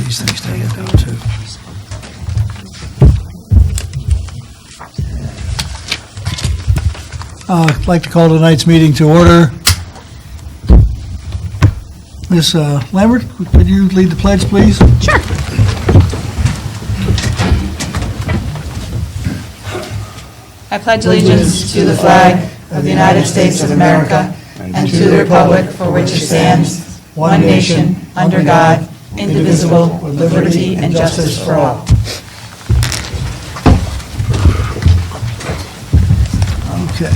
these things to hand out too. I'd like to call tonight's meeting to order. Ms. Lambert, could you lead the pledge, please? Sure. I pledge allegiance to the flag of the United States of America and to the republic for which it stands, one nation, under God, indivisible, with liberty and justice for all. Okay.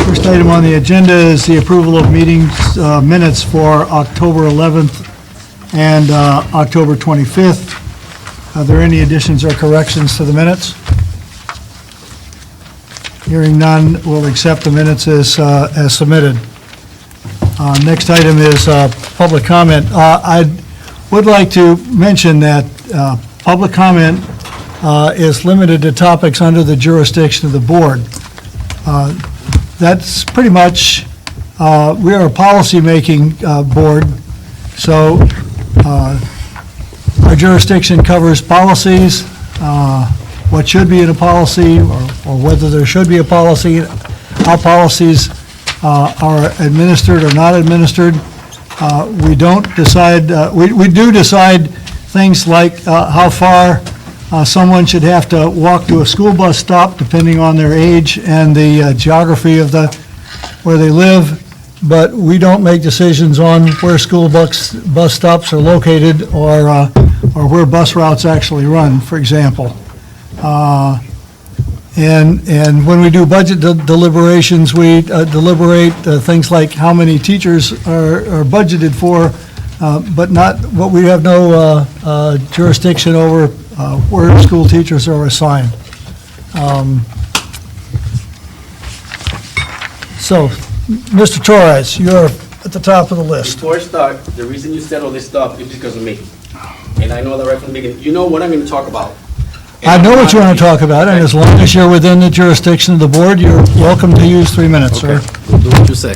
First item on the agenda is the approval of meetings minutes for October 11th and October 25th. Are there any additions or corrections to the minutes? Hearing none, we'll accept the minutes as submitted. Next item is public comment. I would like to mention that public comment is limited to topics under the jurisdiction of the board. That's pretty much, we are a policy-making board, so our jurisdiction covers policies, what should be in a policy, or whether there should be a policy, how policies are administered or not administered. We don't decide, we do decide things like how far someone should have to walk to a school bus stop, depending on their age and the geography of where they live, but we don't make decisions on where school bus stops are located or where bus routes actually run, for example. And when we do budget deliberations, we deliberate things like how many teachers are budgeted for, but not what we have no jurisdiction over where school teachers are assigned. So, Mr. Torres, you're at the top of the list. Before I start, the reason you said all this stuff is because of me. And I know that right from the beginning. You know what I'm going to talk about. I know what you want to talk about, and as long as you're within the jurisdiction of the board, you're welcome to use 3 minutes, sir. We'll do what you say.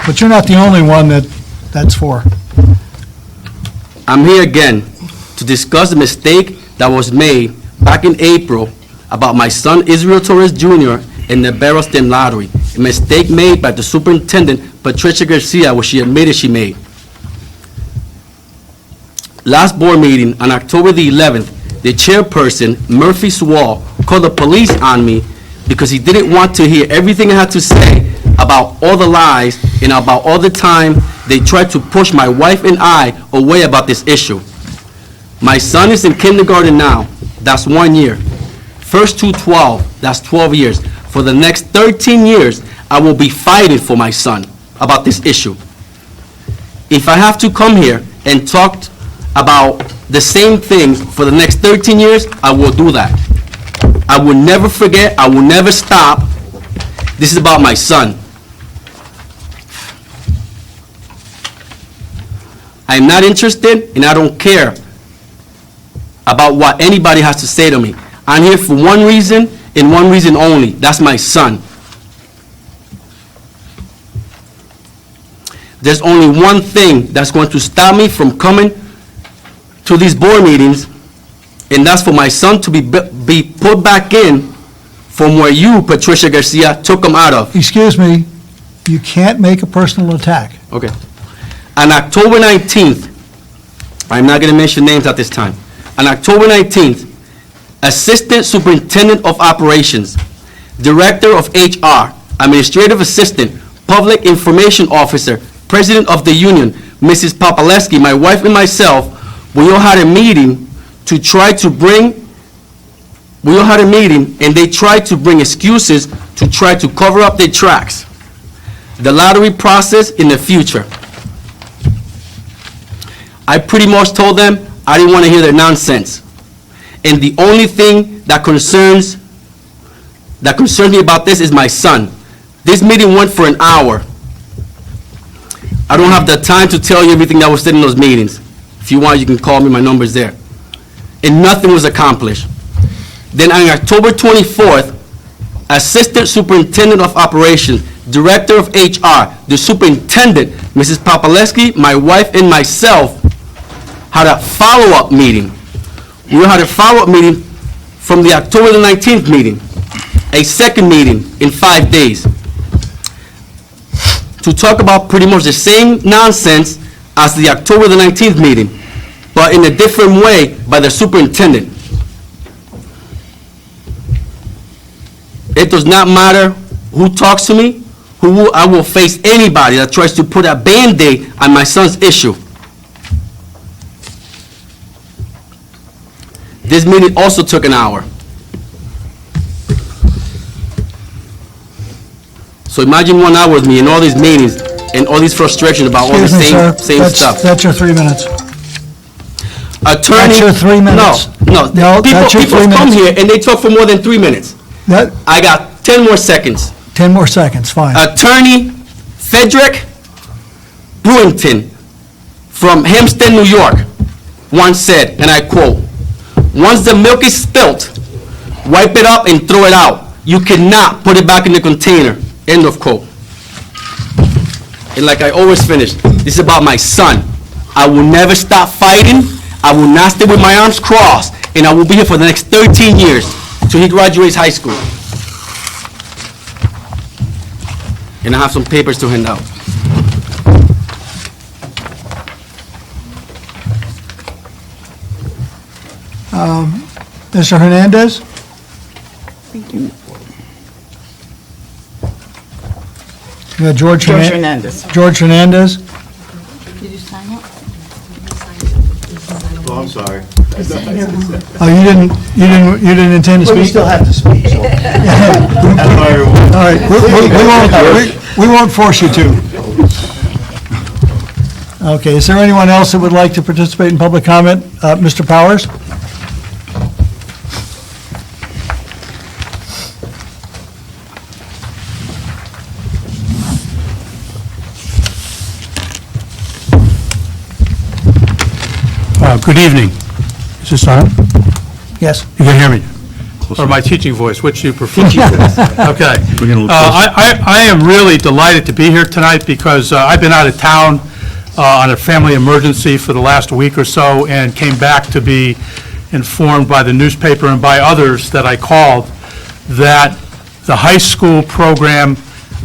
But you're not the only one that's for. I'm here again to discuss the mistake that was made back in April about my son Israel Torres Jr. in the Barrelston lottery. A mistake made by the superintendent, Patricia Garcia, which she admitted she made. Last board meeting on October the 11th, the chairperson, Murphy Swall, called the police on me because he didn't want to hear everything I had to say about all the lies and about all the time they tried to push my wife and I away about this issue. My son is in kindergarten now. That's 1 year. First to 12, that's 12 years. For the next 13 years, I will be fighting for my son about this issue. If I have to come here and talk about the same thing for the next 13 years, I will do that. I will never forget, I will never stop. This is about my son. I am not interested and I don't care about what anybody has to say to me. I'm here for one reason and one reason only. That's my son. There's only one thing that's going to stop me from coming to these board meetings, and that's for my son to be put back in from where you, Patricia Garcia, took him out of. Excuse me, you can't make a personal attack. Okay. On October 19th, I'm not going to mention names at this time. On October 19th, Assistant Superintendent of Operations, Director of HR, Administrative Assistant, Public Information Officer, President of the Union, Mrs. Papaleski, my wife and myself, we all had a meeting to try to bring, and they tried to bring excuses to try to cover up their tracks. The lottery process in the future. I pretty much told them I didn't want to hear their nonsense. And the only thing that concerns me about this is my son. This meeting went for an hour. I don't have the time to tell you everything that was said in those meetings. If you want, you can call me, my number's there. And nothing was accomplished. Then on October 24th, Assistant Superintendent of Operations, Director of HR, the Superintendent, Mrs. Papaleski, my wife, and myself had a follow-up meeting. We had a follow-up meeting from the October the 19th meeting, a second meeting in 5 days, to talk about pretty much the same nonsense as the October the 19th meeting, but in a different way by the superintendent. It does not matter who talks to me, I will face anybody that tries to put a Band-Aid on my son's issue. This meeting also took an hour. So imagine 1 hour with me in all these meetings and all these frustrations about all the Excuse me, sir. same stuff. That's your 3 minutes. Attorney. That's your 3 minutes. No. No, that's your 3 People come minutes. here and they talk for more than 3 minutes. I got 10 more seconds. 10 more seconds, fine. Attorney Frederick Brewington from Hempstead, New York, once said, and I quote, "Once the milk is spilt, wipe it up and throw it out. You cannot put it back in the container." End of quote. And like I always finish, this is about my son. I will never stop fighting. I will not stay with my arms crossed, and I will be here for the next 13 years till he graduates high school. And I have some papers to hand out. Mr. Hernandez? You got George Hernandez. George Hernandez? Oh, I'm sorry. Oh, you didn't intend to But we speak? still have to speak, so. All right, we won't force you to. Okay, is there anyone else that would like to participate in public comment? Mr. Powers? Good evening. Is this on? Yes. You can hear me? Or my teaching voice, which do you prefer? Okay. I am really delighted to be here tonight because I've been out of town on a family emergency for the last week or so and came back to be informed by the newspaper and by others that I called that the high school program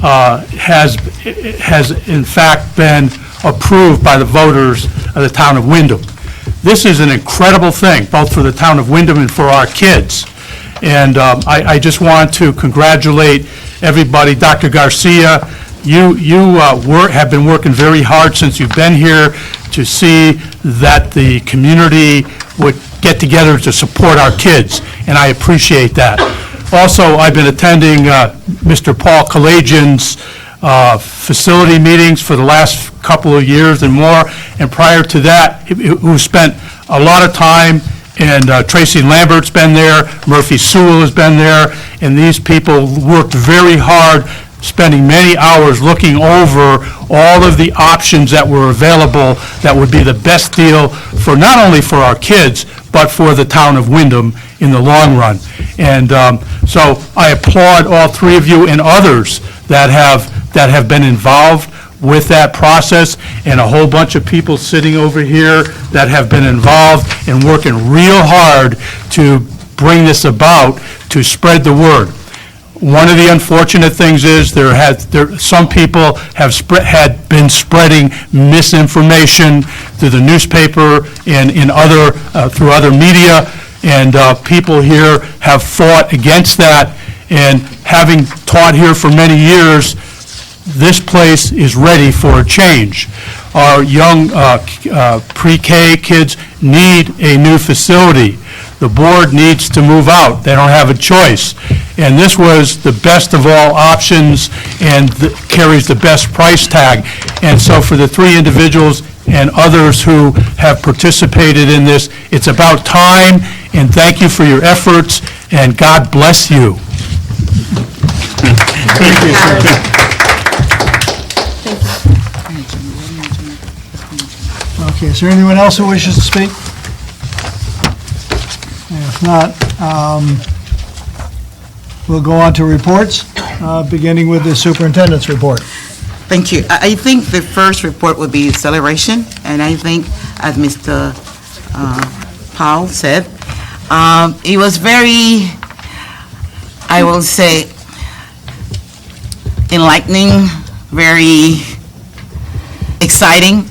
has in fact been approved by the voters of the town of Windham. This is an incredible thing, both for the town of Windham and for our kids. And I just want to congratulate everybody. Dr. Garcia, you have been working very hard since you've been here to see that the community would get together to support our kids, and I appreciate that. Also, I've been attending Mr. Paul Kalajian's facility meetings for the last couple of years and more, and prior to that, who spent a lot of time, and Tracy Lambert's been there, Murphy Sewell has been there, and these people worked very hard, spending many hours looking over all of the options that were available that would be the best deal for not only for our kids, but for the town of Windham in the long run. And so I applaud all three of you and others that have been involved with that process, and a whole bunch of people sitting over here that have been involved and working real hard to bring this about, to spread the word. One of the unfortunate things is some people had been spreading misinformation through the newspaper and through other media, and people here have fought against that. And having taught here for many years, this place is ready for a change. Our young pre-K kids need a new facility. The board needs to move out. They don't have a choice. And this was the best of all options and carries the best price tag. And so for the three individuals and others who have participated in this, it's about time, and thank you for your efforts, and God bless you. Thank you, sir. Okay, is there anyone else who wishes to speak? If not, we'll go on to reports, beginning with the superintendent's report. Thank you. I think the first report would be celebration, and I think, as Mr. Paul said. It was very, I will say, enlightening, very exciting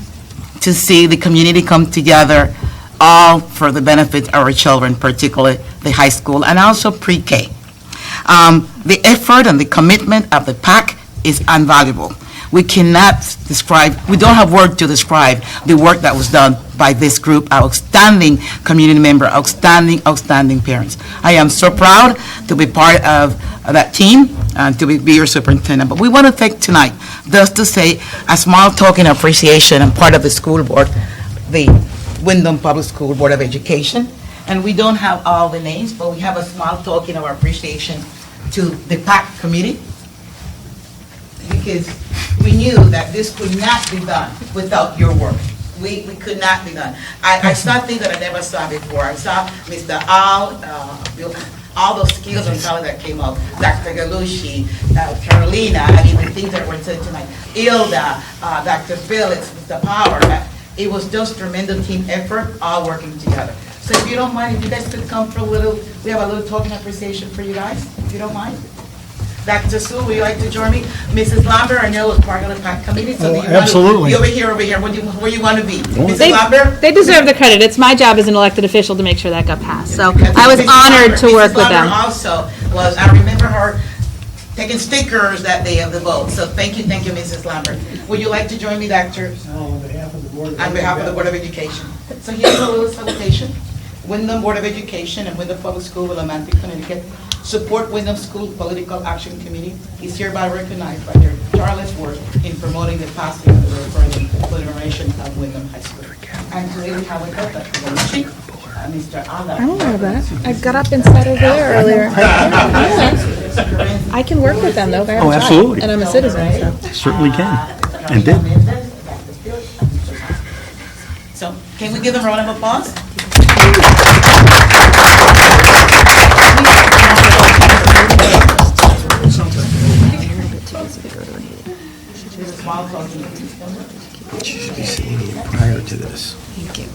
to see the community come together, all for the benefit of our children, particularly the high school and also pre-K. The effort and the commitment of the PAC is invaluable. We cannot describe, we don't have word to describe the work that was done by this group, outstanding community member, outstanding parents. I am so proud to be part of that team and to be your superintendent. But we want to take tonight just to say a small token of appreciation and part of the school board, the Windham Public School Board of Education. And we don't have all the names, but we have a small token of appreciation to the PAC committee, because we knew that this could not be done without your work. We could not be done. I saw things that I never saw before. I saw Mr. All those skills and talent that came up. Dr. Galushi, Carolina, I mean, the things that were said tonight. Ilda, Dr. Phillips, Mr. Power. It was just tremendous team effort, all working together. So if you don't mind, if you guys could come for a little, we have a little token appreciation for you guys, if you don't mind. Dr. Sue, would you like to join me? Mrs. Lambert, I know was part of the PAC committee, so do you want to? Absolutely. Over here, where you want to be? Mrs. Lambert? They deserve the credit. It's my job as an elected official to make sure that got passed. So I was honored to work with them. Mrs. Lambert also was, I remember her taking stickers that day of the vote. So thank you, Mrs. Lambert. Would you like to join me, Dr.? On behalf of the board. On behalf of the Board of Education. So here's a little salutation. Windham Board of Education and Windham Public School, Willimantic, Connecticut, support Windham School Political Action Committee is hereby recognized by their tireless work in promoting the passing of the referendum for the generation of Windham High School. And today we have with us Dr. Galushi, Mr. Ala. I don't know that. I got up and sat over there earlier. I can work with them, though. Oh, absolutely. And I'm a citizen, so. Certainly can, and did. So, can we give them a round of applause? She should be seeing you prior to this. Thank you.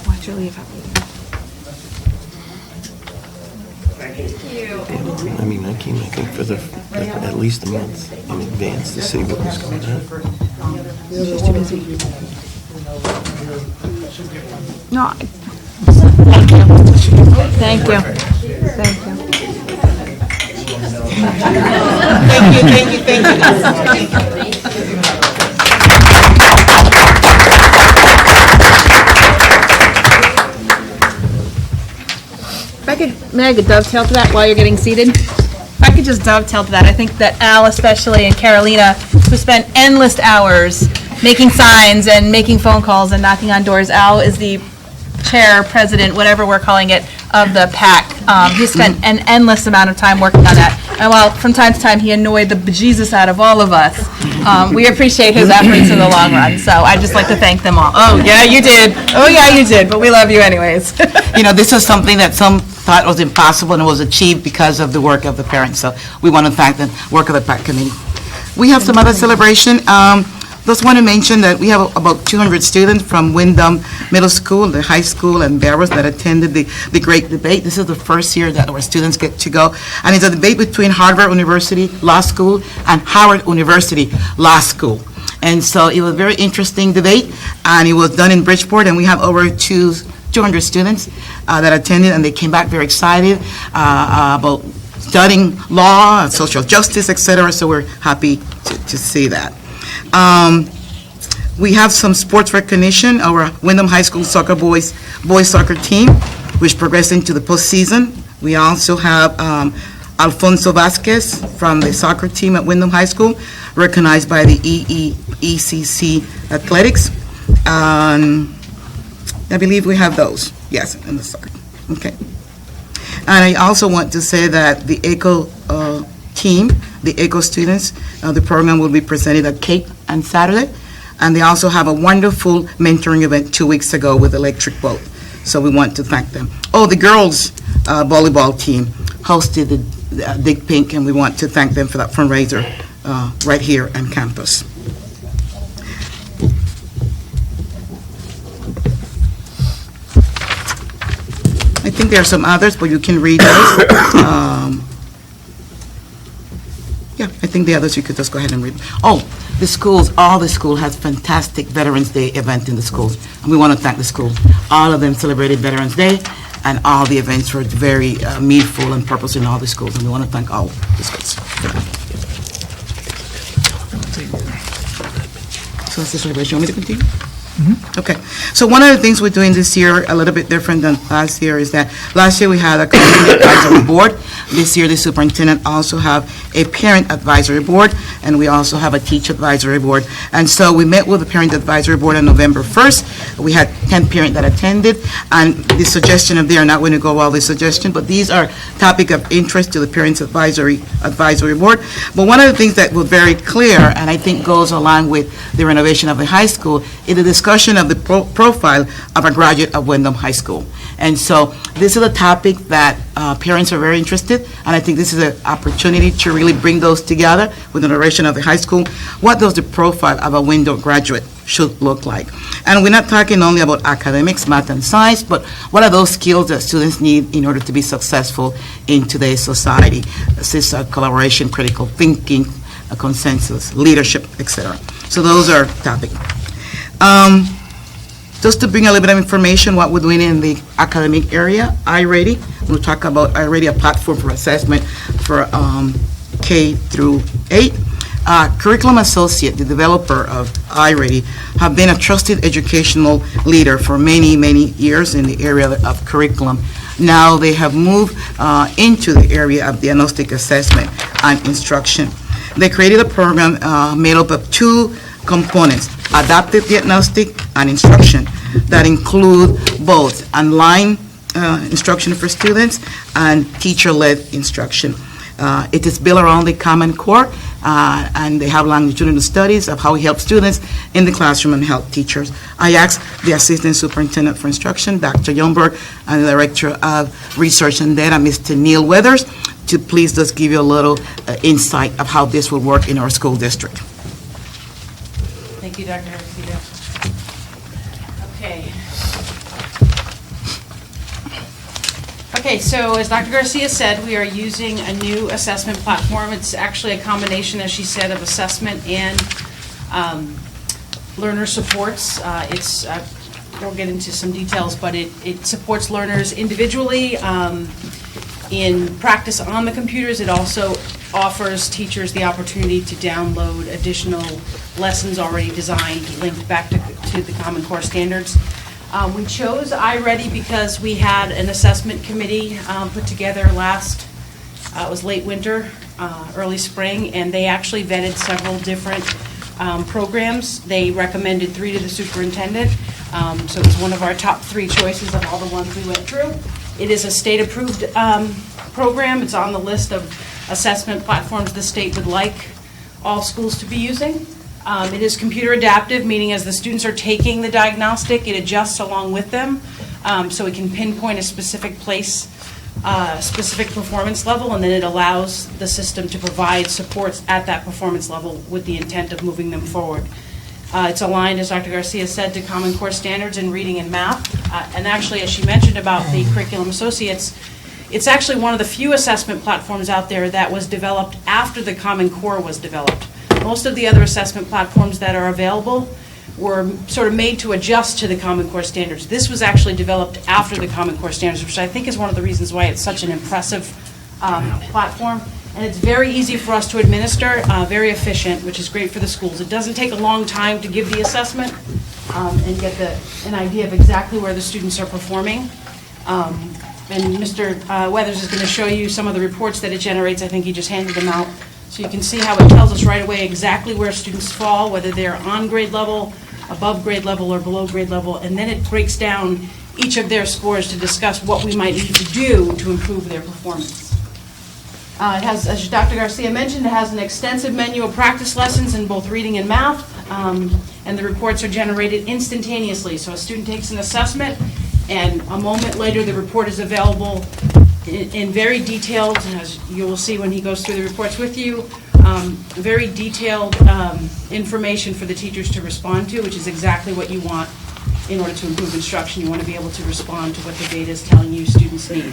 Watch her leave. I mean, I came, I think, for at least a month in advance to see what was going on. She's too busy. No. Thank you. Thank you. May I dovetail to that while you're getting seated? If I could just dovetail to that, I think that Al especially and Carolina, who spent endless hours making signs and making phone calls and knocking on doors. Al is the chair, president, whatever we're calling it, of the PAC. He spent an endless amount of time working on that. And while from time to time he annoyed the bejesus out of all of us, we appreciate his efforts in the long run. So I'd just like to thank them all. Oh, yeah, you did. Oh, yeah, you did. But we love you anyways. You know, this is something that some thought was impossible and it was achieved because of the work of the parents. So we want to thank the work of the PAC committee. We have some other celebration. Just want to mention that we have about 200 students from Windham Middle School, the high school, and Barrows that attended the great debate. This is the first year that our students get to go. And it's a debate between Harvard University Law School and Howard University Law School. And so it was a very interesting debate, and it was done in Bridgeport, and we have over 200 students that attended, and they came back very excited about studying law, social justice, etc. So we're happy to see that. We have some sports recognition. Our Windham High School soccer boys soccer team, which progressed into the postseason. We also have Alfonso Vasquez from the soccer team at Windham High School, recognized by the ECC Athletics. I believe we have those. Yes, in the soccer. Okay. And I also want to say that the ECHO team, the ECHO students, the program will be presented at Cape on Saturday. And they also have a wonderful mentoring event 2 weeks ago with Electric Boat. So we want to thank them. Oh, the girls volleyball team hosted the Dig Pink, and we want to thank them for that fundraiser right here on campus. think there are some others, but you can read those. Yeah, I think the others you could just go ahead and read. Oh, the schools, all the school has fantastic Veterans Day event in the schools, and we want to thank the schools. All of them celebrated Veterans Day, and all the events were very meaningful and purposeful in all the schools, and we want to thank all the schools. So that's the celebration. You want me to continue? Okay. So one of the things we're doing this year, a little bit different than last year, is that last year we had a community advisory board. This year, the superintendent also have a parent advisory board, and we also have a teacher advisory board. And so we met with the parent advisory board on November 1st. We had 10 parents that attended, and the suggestion of they are not going to go all the suggestions, but these are topic of interest to the parents advisory board. But one of the things that was very clear, and I think goes along with the renovation of the high school, is the discussion of the profile of a graduate of Windham High School. And so this is a topic that parents are very interested, and I think this is an opportunity to really bring those together with the renovation of the high school. What does the profile of a Windham graduate should look like? And we're not talking only about academics, math and science, but what are those skills that students need in order to be successful in today's society? This is collaboration, critical thinking, a consensus, leadership, etc. So those are topics. Just to bring a little bit of information, what we're doing in the academic area, iReady. We'll talk about iReady, a platform for assessment for K through 8. Curriculum Associate, the developer of iReady, have been a trusted educational leader for many, many years in the area of curriculum. Now they have moved into the area of diagnostic assessment and instruction. They created a program made up of two components, adaptive diagnostic and instruction, that include both online instruction for students and teacher-led instruction. It is built around the Common Core, and they have longitudinal studies of how we help students in the classroom and help teachers. I asked the Assistant Superintendent for Instruction, Dr. Youngberg, and the Director of Research and Data, Mr. Neil Weathers, to please just give you a little insight of how this will work in our school district. Thank you, Dr. Garcia. Okay. Okay, so as Dr. Garcia said, we are using a new assessment platform. It's actually a combination, as she said, of assessment and learner supports. We'll get into some details, but it supports learners individually in practice on the computers. It also offers teachers the opportunity to download additional lessons already designed, linked back to the Common Core standards. We chose iReady because we had an assessment committee put together it was late winter, early spring, and they actually vetted several different programs. They recommended 3 to the superintendent, so it was one of our top 3 choices of all the ones we went through. It is a state-approved program. It's on the list of assessment platforms the state would like all schools to be using. It is computer adaptive, meaning as the students are taking the diagnostic, it adjusts along with them, so it can pinpoint a specific place, specific performance level, and then it allows the system to provide supports at that performance level with the intent of moving them forward. It's aligned, as Dr. Garcia said, to Common Core standards in reading and math. And actually, as she mentioned about the Curriculum Associates, it's actually one of the few assessment platforms out there that was developed after the Common Core was developed. Most of the other assessment platforms that are available were sort of made to adjust to the Common Core standards. This was actually developed after the Common Core standards, which I think is one of the reasons why it's such an impressive platform. And it's very easy for us to administer, very efficient, which is great for the schools. It doesn't take a long time to give the assessment and get an idea of exactly where the students are performing. And Mr. Weathers is going to show you some of the reports that it generates. I think he just handed them out. So you can see how it tells us right away exactly where students fall, whether they're on grade level, above grade level, or below grade level. And then it breaks down each of their scores to discuss what we might need to do to improve their performance. It has, as Dr. Garcia mentioned, it has an extensive menu of practice lessons in both reading and math, and the reports are generated instantaneously. So a student takes an assessment, and a moment later the report is available in very detailed, as you will see when he goes through the reports with you, very detailed information for the teachers to respond to, which is exactly what you want in order to improve instruction, you want to be able to respond to what the data is telling you students need.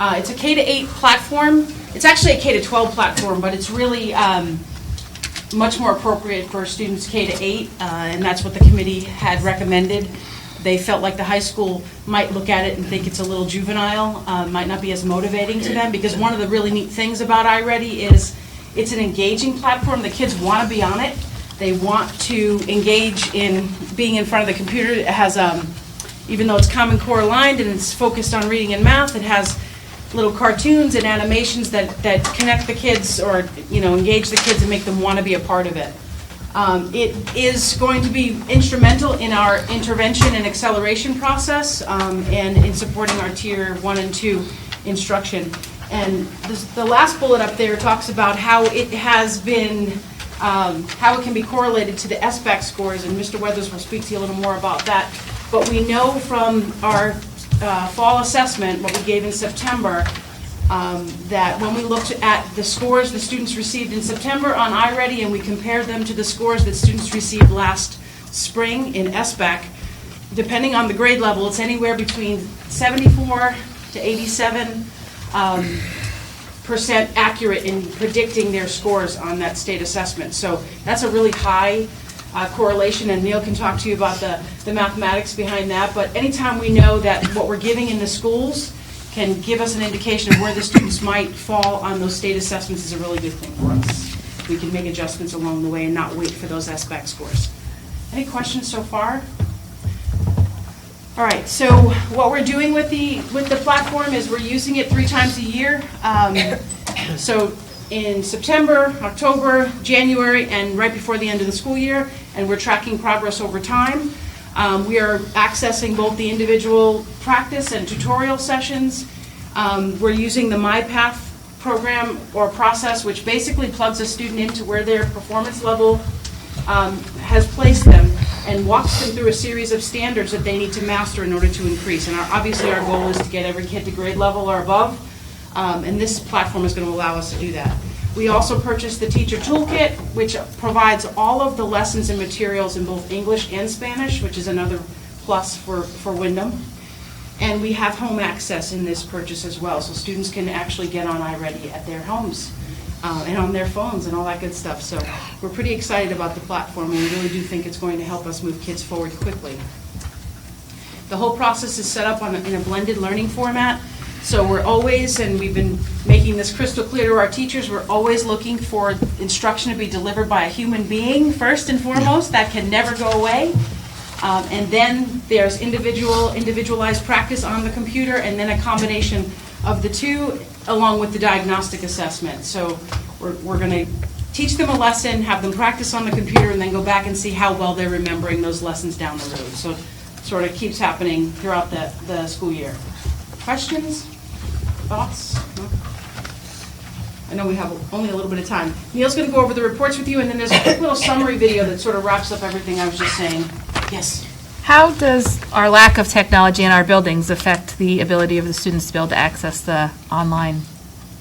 It's a K-8 platform. It's actually a K-12 platform, but it's really much more appropriate for students K-8, and that's what the committee had recommended. They felt like the high school might look at it and think it's a little juvenile, might not be as motivating to them, because one of the really neat things about iReady is it's an engaging platform. The kids want to be on it. They want to engage in being in front of the computer. It has, even though it's Common Core aligned and it's focused on reading and math, it has little cartoons and animations that connect the kids, or engage the kids and make them want to be a part of it. It is going to be instrumental in our intervention and acceleration process, and in supporting our Tier 1 and 2 instruction. And the last bullet up there talks about how it has been, how it can be correlated to the SBAC scores, and Mr. Weathers will speak to you a little more about that. But we know from our fall assessment, what we gave in September, that when we looked at the scores the students received in September on iReady and we compared them to the scores that students received last spring in SBAC, depending on the grade level, it's anywhere between 74 to 87% accurate in predicting their scores on that state assessment. So that's a really high correlation, and Neil can talk to you about the mathematics behind that. But anytime we know that what we're giving in the schools can give us an indication of where the students might fall on those state assessments is a really good thing for us. We can make adjustments along the way and not wait for those SBAC scores. Any questions so far? All right, so what we're doing with the platform is we're using it 3 times a year. So in September, October, January, and right before the end of the school year, and we're tracking progress over time. We are accessing both the individual practice and tutorial sessions. We're using the MyPath program or process, which basically plugs a student into where their performance level has placed them and walks them through a series of standards that they need to master in order to increase. And obviously our goal is to get every kid to grade level or above, and this platform is going to allow us to do that. We also purchased the Teacher Toolkit, which provides all of the lessons and materials in both English and Spanish, which is another plus for Windham. And we have home access in this purchase as well, so students can actually get on iReady at their homes and on their phones and all that good stuff. So we're pretty excited about the platform, and we really do think it's going to help us move kids forward quickly. The whole process is set up in a blended learning format. So we're always, and we've been making this crystal clear to our teachers, we're always looking for instruction to be delivered by a human being first and foremost. That can never go away. And then there's individualized practice on the computer, and then a combination of the two along with the diagnostic assessment. So we're going to teach them a lesson, have them practice on the computer, and then go back and see how well they're remembering those lessons down the road. So it sort of keeps happening throughout the school year. Questions? Thoughts? No? I know we have only a little bit of time. Neil's going to go over the reports with you, and then there's a quick little summary video that sort of wraps up everything I was just saying. Yes? How does our lack of technology in our buildings affect the ability of the students to be able to access the online?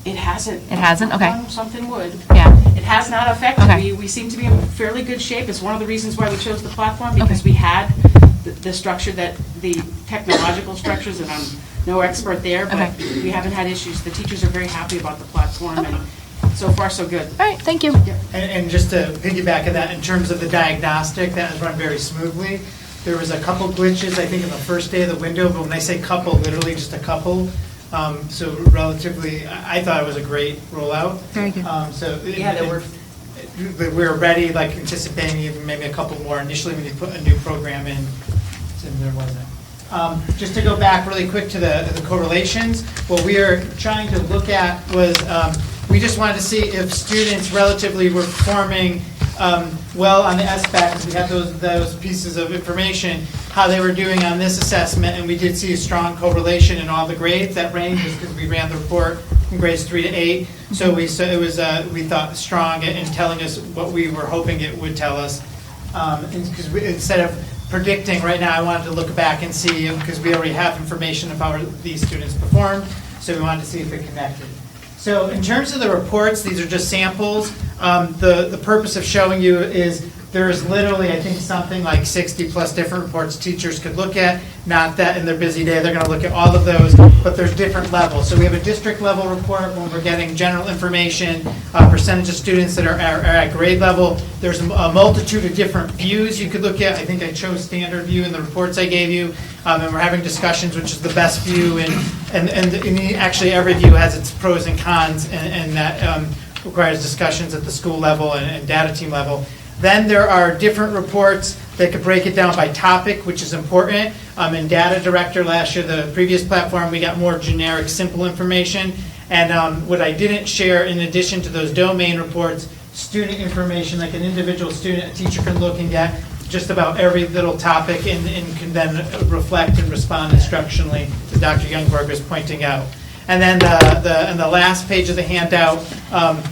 It hasn't. It hasn't? Okay. Something would. Yeah. It has not affected. Okay. We seem to be in fairly good shape. It's one of the reasons why we chose the platform, because we had the structure, the technological structures, and I'm no expert there, but we haven't had issues. The teachers are very happy about the platform, and so far so good. All right, thank you. And just to piggyback on that, in terms of the diagnostic, that has run very smoothly. There was a couple glitches, I think, in the first day of the window, but when I say couple, literally just a couple. So relatively, I thought it was a great rollout. Very good. We were ready, like anticipating even maybe a couple more. Initially, when you put a new program in, there wasn't. Just to go back really quick to the correlations, what we are trying to look at was we just wanted to see if students relatively were performing well on the SBAC, because we have those pieces of information, how they were doing on this assessment, and we did see a strong correlation in all the grades. That range is because we ran the report from grades 3 to 8, so we thought strong in telling us what we were hoping it would tell us, because instead of predicting right now, I wanted to look back and see, because we already have information of how these students performed, so we wanted to see if it connected. So in terms of the reports, these are just samples. The purpose of showing you is there's literally, I think, something like 60-plus different reports teachers could look at. Not that in their busy day, they're going to look at all of those, but there's different levels. So we have a district-level report when we're getting general information, percentage of students that are at grade level. There's a multitude of different views you could look at. I think I chose standard view in the reports I gave you, and we're having discussions, which is the best view, and actually every view has its pros and cons, and that requires discussions at the school level and data team level. Then there are different reports that could break it down by topic, which is important. In Data Director last year, the previous platform, we got more generic, simple information. And what I didn't share, in addition to those domain reports, student information, like an individual student, a teacher can look and get just about every little topic and can then reflect and respond instructionally, as Dr. Youngberg was pointing out. And then the last page of the handout,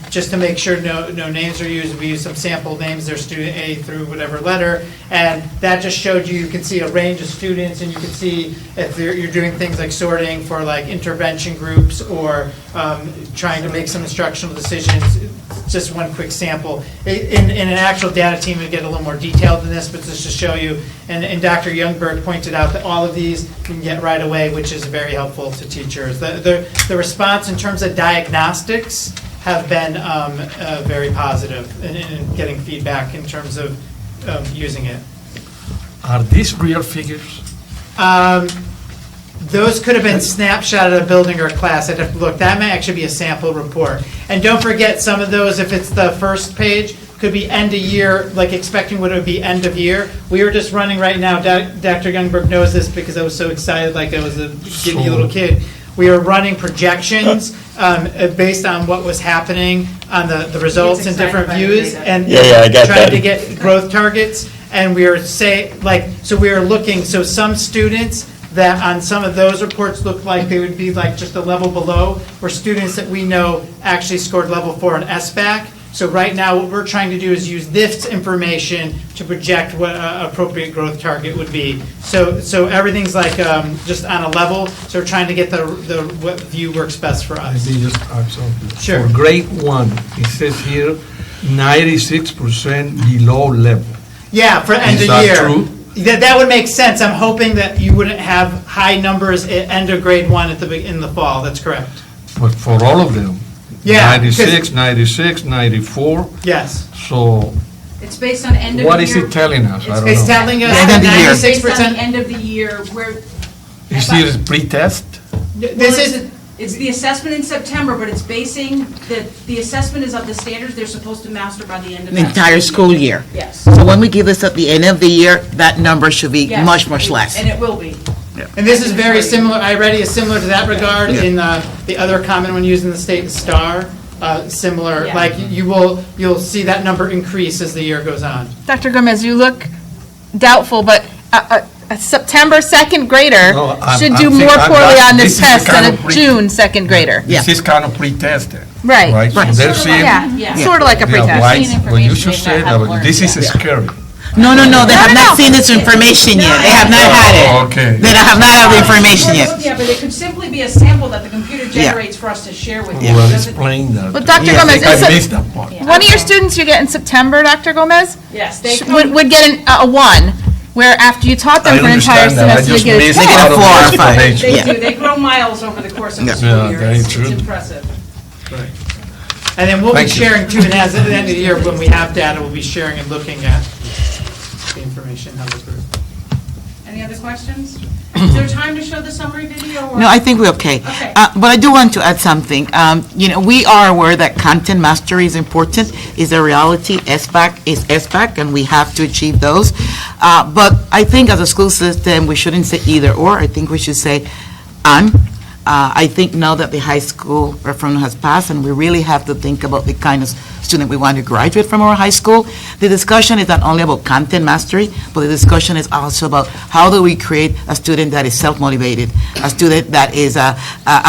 just to make sure no names are used, we use some sample names. They're student A through whatever letter, and that just showed you can see a range of students, and you can see if you're doing things like sorting for like intervention groups or trying to make some instructional decisions. Just one quick sample. In an actual data team, we get a little more detailed than this, but just to show you, and Dr. Youngberg pointed out that all of these you can get right away, which is very helpful to teachers. The response in terms of diagnostics have been very positive in getting feedback in terms of using it. Are these real figures? Those could have been snapshot of a building or class. I'd have to look. That may actually be a sample report. And don't forget, some of those, if it's the first page, could be end of year, like expecting what it would be end of year. We are just running right now. Dr. Youngberg knows this because I was so excited, like I was a giddy little kid. We are running projections based on what was happening on the results in different views, and I got trying that. to get growth targets. And we are so we are looking. So some students that on some of those reports look like they would be like just a level below, were students that we know actually scored level 4 in SBAC. So right now, what we're trying to do is use this information to project what an appropriate growth target would be. So everything's like just on a level. So we're trying to get the what view works best for us. Maybe just add something. Sure. For grade 1, it says here 96% below level. Yeah, for end Is of that year. true? That would make sense. I'm hoping that you wouldn't have high numbers at end of grade 1 in the fall. That's correct. But for all of them, Yeah, 96, 96, 94. Yes. So It's based on end of year. what is it telling us? I don't It's know. telling us End of the year. It's based on 96%. the end of the year where. Is this pre-test? This is. It's the assessment in September, but it's basing, the assessment is of the standards they're supposed to master by the end of The that entire school year. Yes. So when we give this at the end of the year, that number should be Yes. much, much less. And it will be. And this is very similar, iReady is similar to that regard. In the other common one used in the state, STAR, similar. Yeah. Like you'll see that number increase as the year goes on. Dr. Gomez, you look doubtful, but a September second grader No, should I'm do saying more poorly on this this is test kind than of a June second grader. This is kind of pre-tested. Right. Right? So Right. they're Sort of seeing, like- Yeah, Yeah. sort of like a yeah, pretest. why, Seeing when you information should they say may not have that, this is learned. scary. No, they have not seen this information yet. They have not had it. Oh, okay. They have not had the information yet. Yeah, but it could simply be a sample that the computer generates for us to share with you. Well, It doesn't- explain that. But Dr. I Gomez, think is I it- missed that part. One of your students you get in September, Dr. Gomez, Yes, they would get a 1, where after you taught them I for an entire understand that. I semester, just they get a missed 10. get a part of 4 or the 5. explanation. They Yeah. do, they grow miles over the course of the Yeah. school Yeah, year. very It's true. impressive. And then we'll be Thank you. sharing too, and as at the end of the year, when we have data, we'll be sharing and looking at the information, how the group. Any other questions? Is there time to show the summary video? or- No, I think we're okay. Okay. But I do want to add something. We are aware that content mastery is important, is a reality. SBAC is SBAC, and we have to achieve those. But I think as a school system, we shouldn't say either or. I think we should say and. I think now that the high school referendum has passed, and we really have to think about the kind of student we want to graduate from our high school, the discussion is not only about content mastery, but the discussion is also about how do we create a student that is self-motivated, a student that is a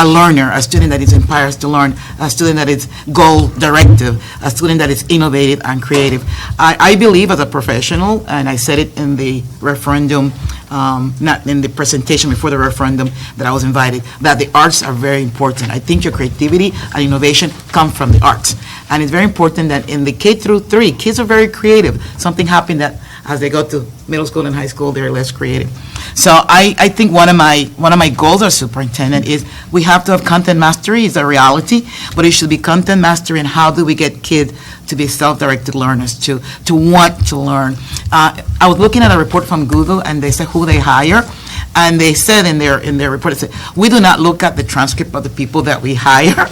learner, a student that is inspired to learn, a student that is goal-directive, a student that is innovative and creative. I believe as a professional, and I said it in the referendum, not in the presentation before the referendum that I was invited, that the arts are very important. I think your creativity and innovation come from the arts. And it's very important that in the K through 3, kids are very creative. Something happened that as they go to middle school and high school, they're less creative. So I think one of my goals as superintendent is we have to have content mastery is a reality, but it should be content mastery and how do we get kids to be self-directed learners, to want to learn. I was looking at a report from Google, and they said who they hire, and they said in their report, it said, we do not look at the transcript of the people that we hire.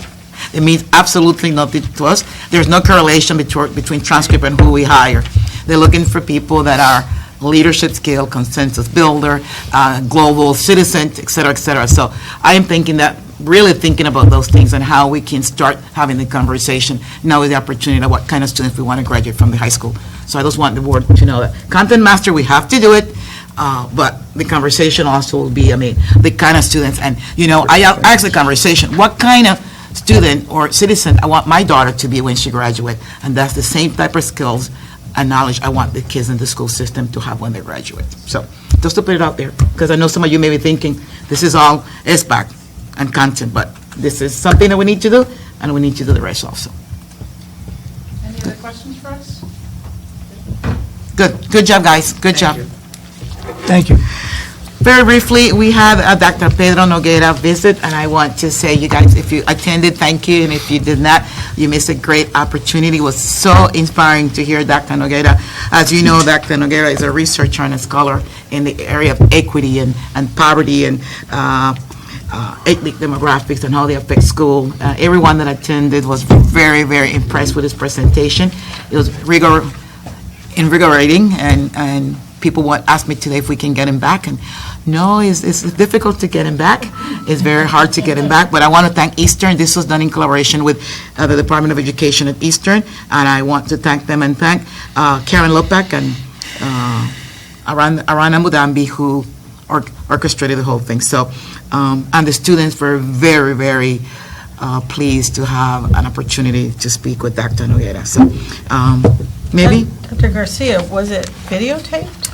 It means absolutely nothing to us. There's no correlation between transcript and who we hire. They're looking for people that are leadership skill, consensus builder, global citizen, et cetera, et cetera. So I am really thinking about those things and how we can start having the conversation now with the opportunity of what kind of students we want to graduate from the high school. So I just want the board to know that content master, we have to do it, but the conversation also will be, the kind of students. And, I asked the conversation, what kind of student or citizen I want my daughter to be when she graduates? And that's the same type of skills and knowledge I want the kids in the school system to have when they graduate. So just to put it out there, because I know some of you may be thinking, this is all SBAC and content, but this is something that we need to do, and we need to do the rest also. Any other questions for us? Good job, guys, good job. Thank you. Very briefly, we had Dr. Pedro Noguera visit, and I want to say, you guys, if you attended, thank you, and if you did not, you missed a great opportunity. It was so inspiring to hear Dr. Noguera. As you know, Dr. Noguera is a researcher and a scholar in the area of equity and poverty and ethnic demographics and how they affect school. Everyone that attended was very, very impressed with his presentation. It was invigorating, and people ask me today if we can get him back, and no, it's difficult to get him back. It's very hard to get him back, but I want to thank Eastern. This was done in collaboration with the Department of Education at Eastern, and I want to thank them and thank Karen Lopak and Arana Mudambi, who orchestrated the whole thing. So, and the students were very, very pleased to have an opportunity to speak with Dr. Noguera. So, maybe? Dr. Garcia, was it videotaped?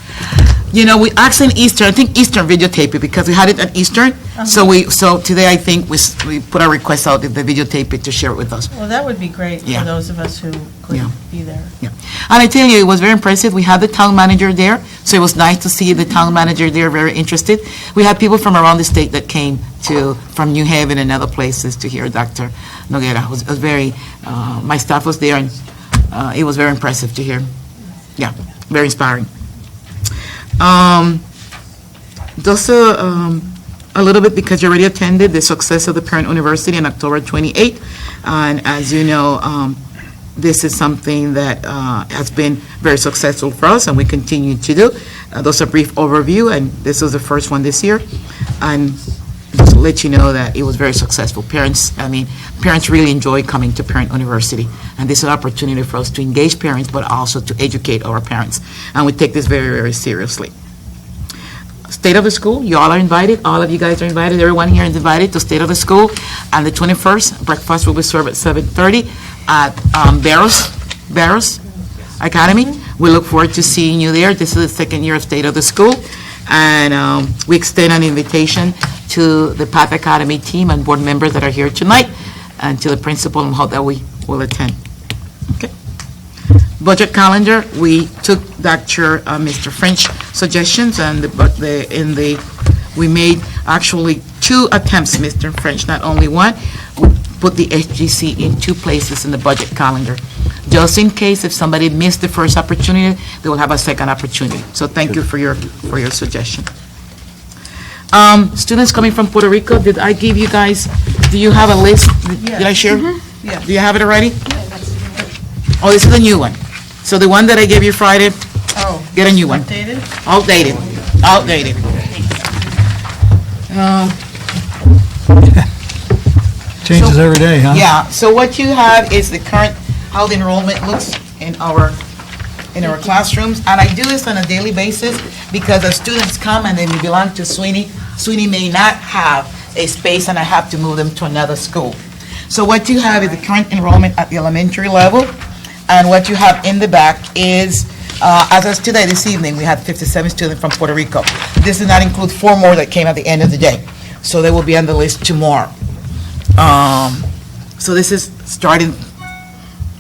We actually in Eastern, I think Eastern videotaped it because we had it at Eastern. So today I think we put our request out that they videotape it to share it with us. Well, that would be great Yeah. for those of us who couldn't be there. Yeah. And I tell you, it was very impressive. We had the town manager there, so it was nice to see the town manager there, very interested. We had people from around the state that came from New Haven and other places to hear Dr. Noguera. It was very, my staff was there, and it was very impressive to hear. Yeah, very inspiring. Just a little bit, because you already attended the Success of the Parent University on October 28th. And as you know, this is something that has been very successful for us, and we continue to do. Those are a brief overview, and this was the first one this year. And just to let you know that it was very successful. Parents really enjoy coming to Parent University, and this is an opportunity for us to engage parents, but also to educate our parents. And we take this very, very seriously. State of the School, you all are invited. All of you guys are invited. Everyone here is invited to State of the School. On the 21st, breakfast will be served at 7:30 at Barrows Academy. We look forward to seeing you there. This is the second year of State of the School. And we extend an invitation to the Path Academy team and board members that are here tonight, and to the principal, and hope that we will attend. Okay. Budget calendar, we took Mr. French suggestions, and we made actually 2 attempts, Mr. French, not only one. We put the SGC in 2 places in the budget calendar, just in case if somebody missed the first opportunity, they will have a second opportunity. So thank you for your suggestion. Students coming from Puerto Rico, did I give you guys, do you have a list? Did I share? Yeah. Do you have it already? Oh, this is a new one. So the one that I gave you Friday, get a new one. Updated? Outdated. Changes every day, huh? Yeah, so what you have is the current, how the enrollment looks in our classrooms. And I do this on a daily basis because as students come and they belong to Sweeney may not have a space, and I have to move them to another school. So what you have is the current enrollment at the elementary level, and what you have in the back is, as of today, this evening, we had 57 students from Puerto Rico. This does not include 4 more that came at the end of the day. So they will be on the list tomorrow. So this is starting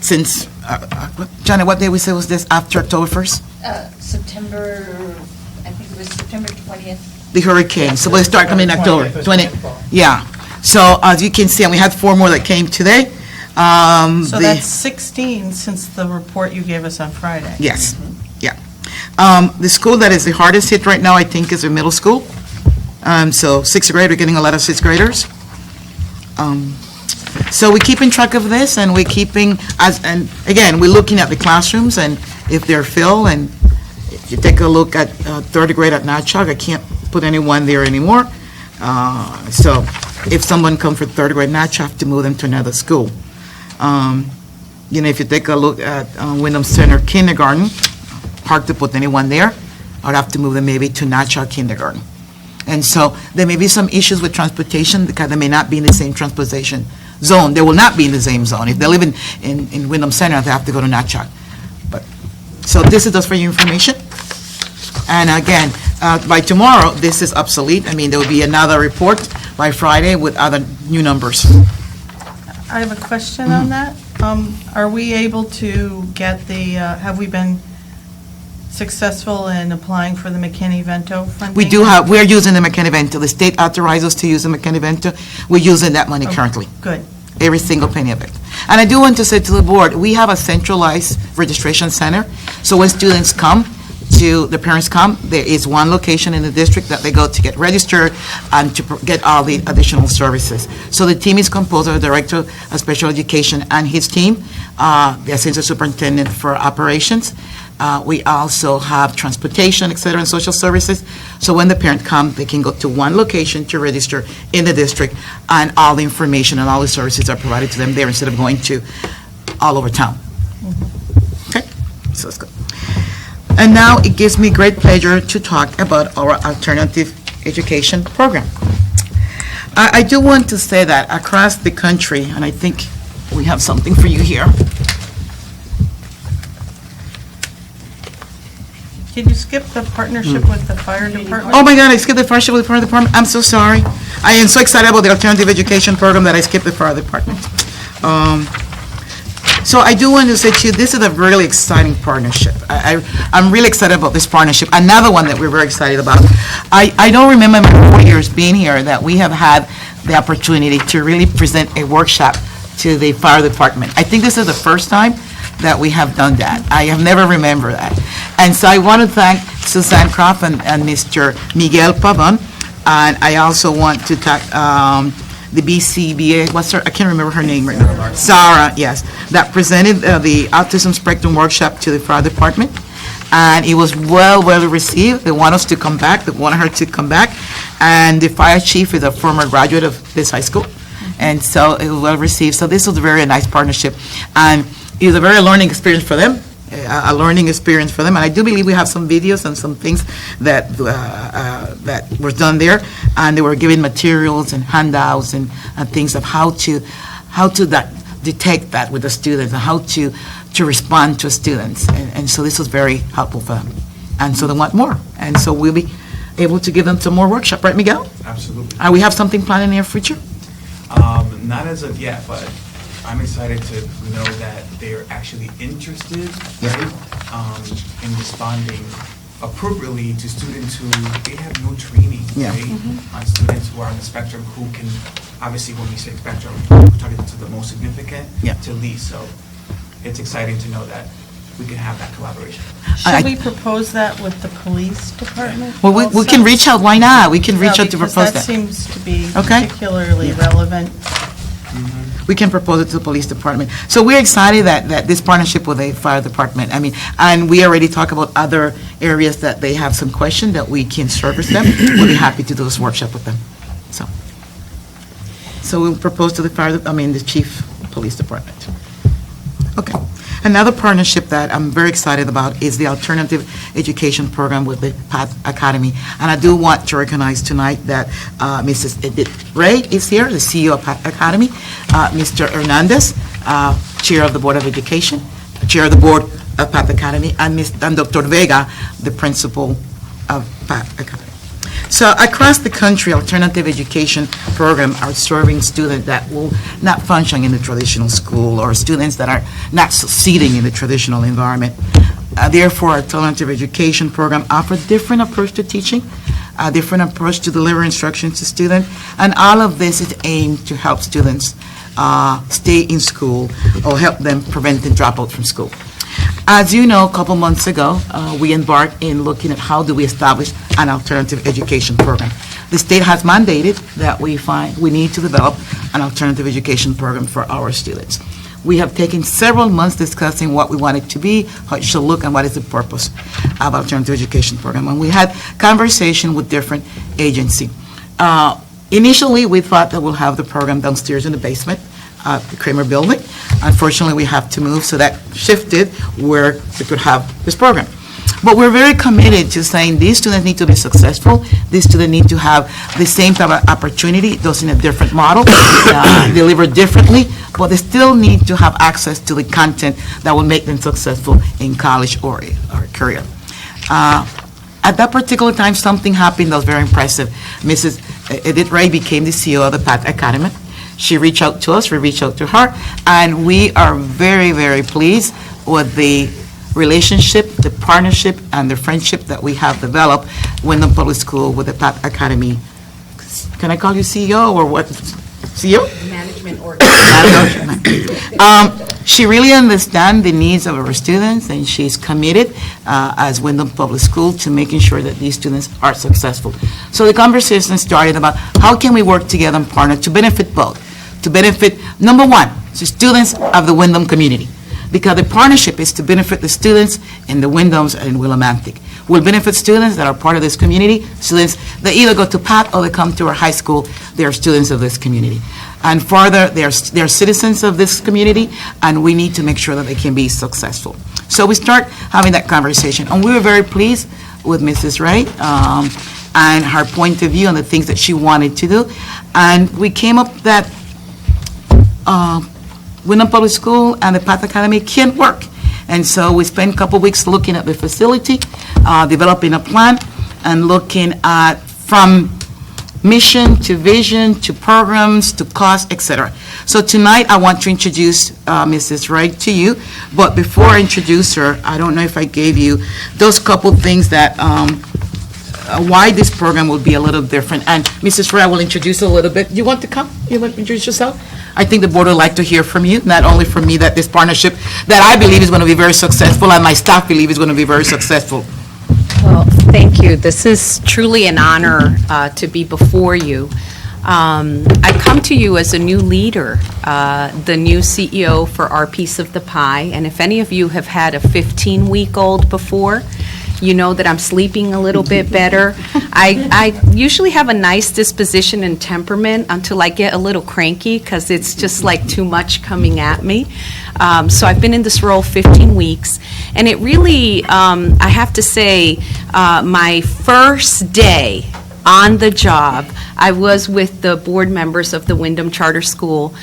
since Janet, what day we say was this, after October 1st? September, I think it was September 20th. The hurricane, so we'll start coming in October, 20th. 20, yeah. So as you can see, and we had 4 more that came today. So that's 16 since the report you gave us on Friday. Yes, yeah. The school that is the hardest hit right now, I think, is the middle school. So 6th grade, we're getting a lot of 6th graders. So we're keeping track of this, and we're keeping, and again, we're looking at the classrooms, and if they're filled, and if you take a look at 3rd grade at Natchog, I can't put anyone there anymore. So if someone comes for 3rd grade Natchog, I have to move them to another school. If you take a look at Windham Center Kindergarten, hard to put anyone there. I'd have to move them maybe to Natchog Kindergarten. And so there may be some issues with transportation because they may not be in the same transportation zone. They will not be in the same zone. If they live in Windham Center, they have to go to Natchog. So this is just for your information. And again, by tomorrow, this is obsolete. I mean, there will be another report by Friday with other new numbers. I have a question on that. Are we able to get have we been successful in applying for the McKinney-Vento funding? We're using the McKinney-Vento. The state authorized us to use the McKinney-Vento. We're using that money currently. Good. Every single penny of it. And I do want to say to the board, we have a centralized registration center. So when students come, the parents come, there is one location in the district that they go to get registered and to get all the additional services. So the team is composed of the Director of Special Education and his team, the Assistant Superintendent for Operations. We also have transportation, et cetera, and social services. So when the parent comes, they can go to one location to register in the district, and all the information and all the services are provided to them there instead of going to all over town. Okay, so let's go. And now it gives me great pleasure to talk about our alternative education program. I do want to say that across the country, and I think we have something for you here. Can you skip the partnership with the fire department? Oh my God, I skipped the partnership with the fire department. I'm so sorry. I am so excited about the alternative education program that I skipped the fire department. So I do want to say to you, this is a really exciting partnership. I'm really excited about this partnership. Another one that we're very excited about. I don't remember in my 4 years being here that we have had the opportunity to really present a workshop to the fire department. I think this is the first time that we have done that. I have never remembered that. And so I want to thank Suzanne Croft and Mr. Miguel Pavon. And I also want to thank the BCBA, I can't remember her name right now. Sarah, yes, that presented the Autism Spectrum Workshop to the fire department. And it was well received. They want us to come back. They wanted her to come back. And the fire chief is a former graduate of this high school. And so it was well received. So this was a very nice partnership. And it was a very learning experience for them. And I do believe we have some videos and some things that were done there, and they were given materials and handouts and things of how to detect that with the students and how to respond to students, and so this was very helpful for them, and so they want more, and so we'll be able to give them some more workshop, right, Miguel? Absolutely. We have something planned in the near future? Not as of yet, but I'm excited to know that they're actually interested, right, in responding appropriately to students who, they have no training, right, on students who are on the spectrum who can, obviously when we say spectrum, we're talking to the most significant to least, so it's exciting to know that we can have that collaboration. Should we propose that with the police department? Well, we can reach out, why not? We can reach out to because propose that that. seems to be particularly relevant. We can propose it to the police department. So we're excited that this partnership with the fire department, and we already talk about other areas that they have some question that we can service them. We'll be happy to do this workshop with them. So we'll propose to the chief police department. Okay. Another partnership that I'm very excited about is the alternative education program with the Path Academy. And I do want to recognize tonight that Mrs. Edith Ray is here, the CEO of Path Academy, Mr. Hernandez, Chair of the Board of Education, Chair of the Board of Path Academy, and Dr. Vega, the Principal of Path Academy. So across the country, alternative education program are serving students that will not function in the traditional school or students that are not succeeding in the traditional environment. Therefore, alternative education program offer different approach to teaching, a different approach to deliver instruction to students, and all of this is aimed to help students stay in school or help them prevent the dropout from school. As you know, a couple months ago, we embarked in looking at how do we establish an alternative education program. The state has mandated that we need to develop an alternative education program for our students. We have taken several months discussing what we want it to be, how it should look, and what is the purpose of alternative education program. And we had conversation with different agencies. Initially, we thought that we'll have the program downstairs in the basement, the Kramer building. Unfortunately, we have to move, so that shifted where we could have this program. But we're very committed to saying these students need to be successful, these students need to have the same type of opportunity, those in a different model, delivered differently, but they still need to have access to the content that will make them successful in college or career. At that particular time, something happened that was very impressive. Mrs. Edith Ray became the CEO of the Path Academy. She reached out to us, we reached out to her, and we are very, very pleased with the relationship, the partnership, and the friendship that we have developed Windham Public School with the Path Academy. Can I call you CEO or what? CEO? Management She really understands the needs of our students, and she's committed as Windham Public School to making sure that these students are successful. So the conversation started about how can we work together and partner to benefit both, to benefit, number one, the students of the Windham community, because the partnership is to benefit the students in the Windhams and Willimantic. We'll benefit students that are part of this community, students that either go to Pat or they come to our high school, they are students of this community. And further, they're citizens of this community, and we need to make sure that they can be successful. So we start having that conversation, and we were very pleased with Mrs. Wright and her point of view on the things that she wanted to do. And we came up that Windham Public School and the Path Academy can work. And so we spent a couple weeks looking at the facility, developing a plan, and looking at from mission to vision to programs to cost, etc. So tonight I want to introduce Mrs. Wright to you, but before I introduce her, I don't know if I gave you those couple things that why this program will be a little different. And Mrs. Wright will introduce a little bit. You want to come? You want to introduce yourself? I think the board would like to hear from you, not only from me, that this partnership that I believe is going to be very successful and my staff believe is going to be very successful. Well, thank you. This is truly an honor to be before you. I come to you as a new leader, the new CEO for Our Piece of the Pie, and if any of you have had a 15-week-old before, you know that I'm sleeping a little bit better. I usually have a nice disposition and temperament until I get a little cranky because it's just like too much coming at me. So I've been in this role 15 weeks, and it really, I have to say, my first day on the job, I was with the board members of the Windham Charter School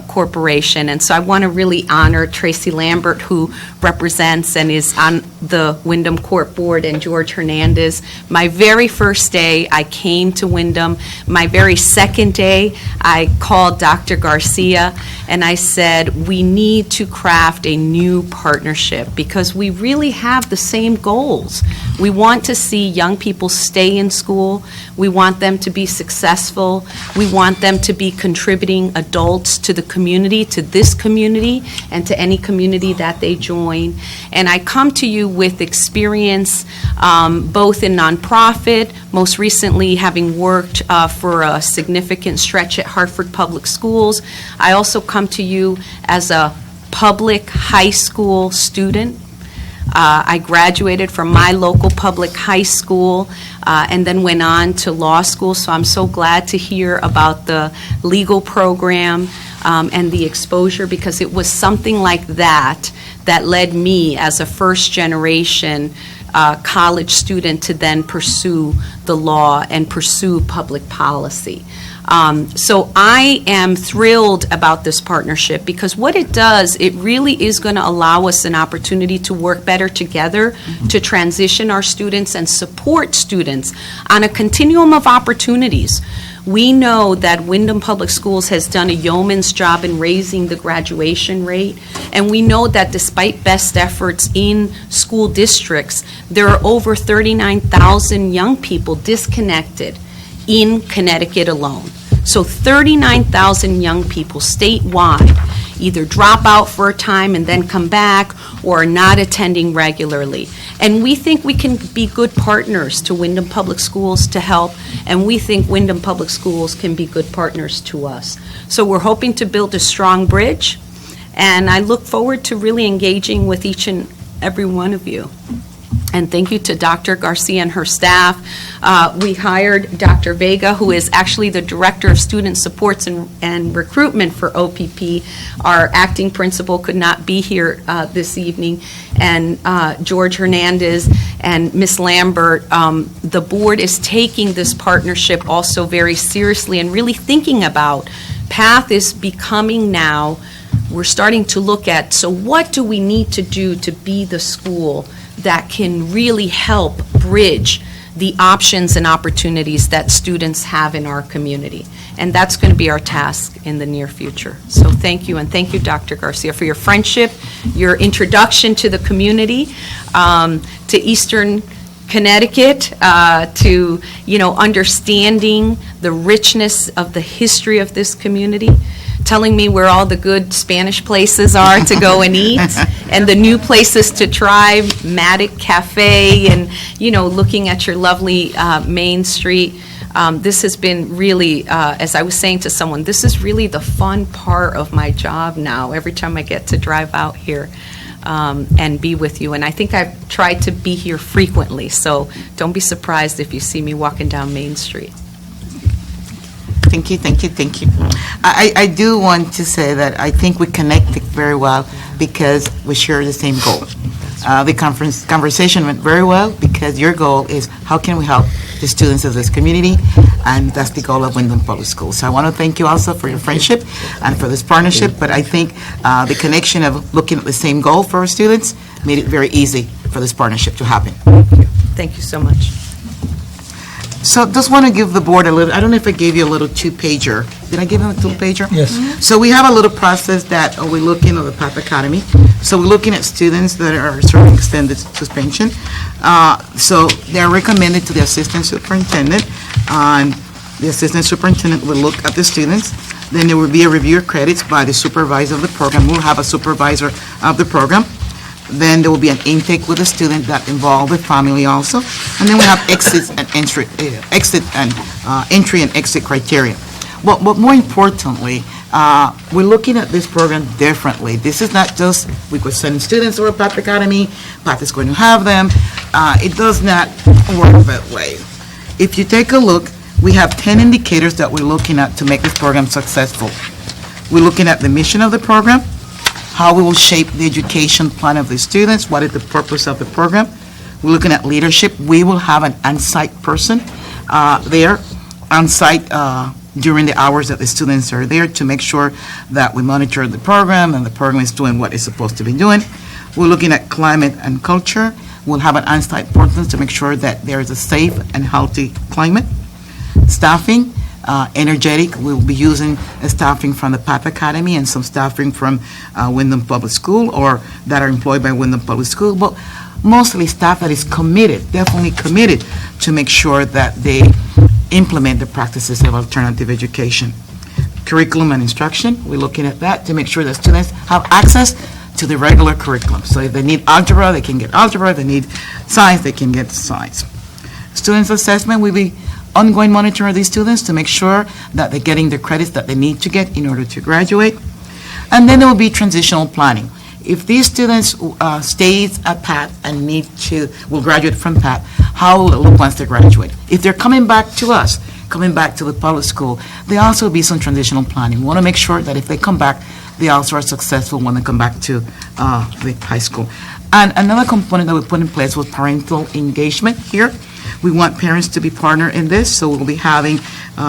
Corporation, and so I want to really honor Tracy Lambert, who represents and is on the Windham Court Board, and George Hernandez. My very first day, I came to Windham. My very second day, I called Dr. Garcia, and I said, we need to craft a new partnership because we really have the same goals. We want to see young people stay in school. We want them to be successful. We want them to be contributing adults to the community, to this community, and to any community that they join. And I come to you with experience both in nonprofit, most recently having worked for a significant stretch at Hartford Public Schools. I also come to you as a public high school student. I graduated from my local public high school and then went on to law school, so I'm so glad to hear about the legal program and the exposure, because it was something like that that led me as a first-generation college student to then pursue the law and pursue public policy. So I am thrilled about this partnership because what it does, it really is going to allow us an opportunity to work better together, to transition our students and support students on a continuum of opportunities. We know that Windham Public Schools has done a yeoman's job in raising the graduation rate, and we know that despite best efforts in school districts, there are over 39,000 young people disconnected in Connecticut alone. So 39,000 young people statewide either drop out for a time and then come back or are not attending regularly. And we think we can be good partners to Windham Public Schools to help, and we think Windham Public Schools can be good partners to us. So we're hoping to build a strong bridge, and I look forward to really engaging with each and every one of you. And thank you to Dr. Garcia and her staff. We hired Dr. Vega, who is actually the Director of Student Supports and Recruitment for OPP. Our acting principal could not be here this evening. And George Hernandez and Ms. Lambert, the board is taking this partnership also very seriously and really thinking about PATH is becoming now, we're starting to look at, so what do we need to do to be the school that can really help bridge the options and opportunities that students have in our community. And that's going to be our task in the near future. So thank you, and thank you, Dr. Garcia, for your friendship, your introduction to the community, to Eastern Connecticut, to, understanding the richness of the history of this community, telling me where all the good Spanish places are to go and eat, and the new places to try, Matic Cafe, and, looking at your lovely Main Street. This has been really, as I was saying to someone, this is really the fun part of my job now, every time I get to drive out here and be with you. And I think I've tried to be here frequently, so don't be surprised if you see me walking down Main Street. Thank you. I do want to say that I think we connected very well because we share the same goal. The conversation went very well because your goal is how can we help the students of this community, and that's the goal of Windham Public Schools. So I want to thank you also for your friendship and for this partnership, but I think the connection of looking at the same goal for our students made it very easy for this partnership to happen. Thank you so much. So just want to give the board a little, I don't know if I gave you a little two-pager. Did I give them a two-pager? Yes. So we have a little process that we're looking at the PATH Academy. So we're looking at students that are serving extended suspension. So they're recommended to the assistant superintendent. And the assistant superintendent will look at the students. Then there will be a review of credits by the supervisor of the program. We'll have a supervisor of the program. Then there will be an intake with a student that involve the family also, and then we have entry and exit criteria. But more importantly, we're looking at this program differently. This is not just we could send students to a PATH Academy, PATH is going to have them. It does not work that way. If you take a look, we have 10 indicators that we're looking at to make this program successful. We're looking at the mission of the program, how we will shape the education plan of the students, what is the purpose of the program. We're looking at leadership. We will have an on-site person there, on-site during the hours that the students are there to make sure that we monitor the program and the program is doing what it's supposed to be doing. We're looking at climate and culture. We'll have an on-site person to make sure that there is a safe and healthy climate. Staffing. Energetic, we'll be using staffing from the PATH Academy and some staffing from Windham Public School or that are employed by Windham Public School, but mostly staff that is committed, definitely committed to make sure that they implement the practices of alternative education. Curriculum and instruction, we're looking at that to make sure that students have access to the regular curriculum. So if they need algebra, they can get algebra. If they need science, they can get science. Students' assessment, we'll be ongoing monitoring of these students to make sure that they're getting the credits that they need to get in order to graduate. And then there will be transitional planning. If these students stays at PATH and will graduate from PATH, how will it look once they graduate? If they're coming back to us, coming back to the public school, there also will be some transitional planning. We want to make sure that if they come back, they also are successful when they come back to the high school. And another component that we put in place was parental engagement here. We want parents to be partner in this, so we'll be having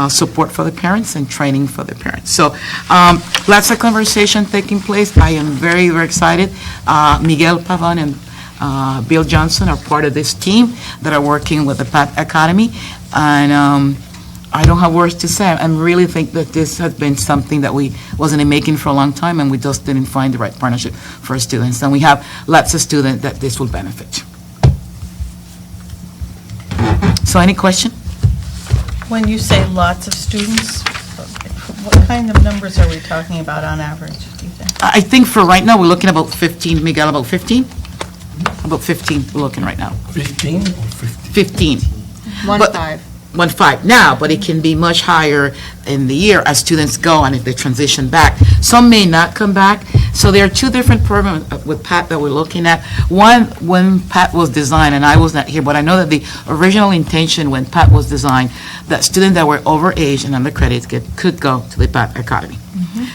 support for the parents and training for the parents. So lots of conversation taking place. I am very, very excited. Miguel Pavon and Bill Johnson are part of this team that are working with the PAT Academy, and I don't have words to say. I really think that this has been something that we wasn't in making for a long time, and we just didn't find the right partnership for our students. And we have lots of students that this will benefit. So any question? When you say lots of students, what kind of numbers are we talking about on average, do you think? I think for right now, we're looking about 15, Miguel, about 15? About 15 we're looking right now. 15 or 15. 15? 1.5. 1.5 now, but it can be much higher in the year as students go and if they transition back. Some may not come back. So there are two different programs with PAT that we're looking at. One, when PAT was designed, and I was not here, but I know that the original intention when PAT was designed, that students that were overage and undercredited could go to the PAT Academy.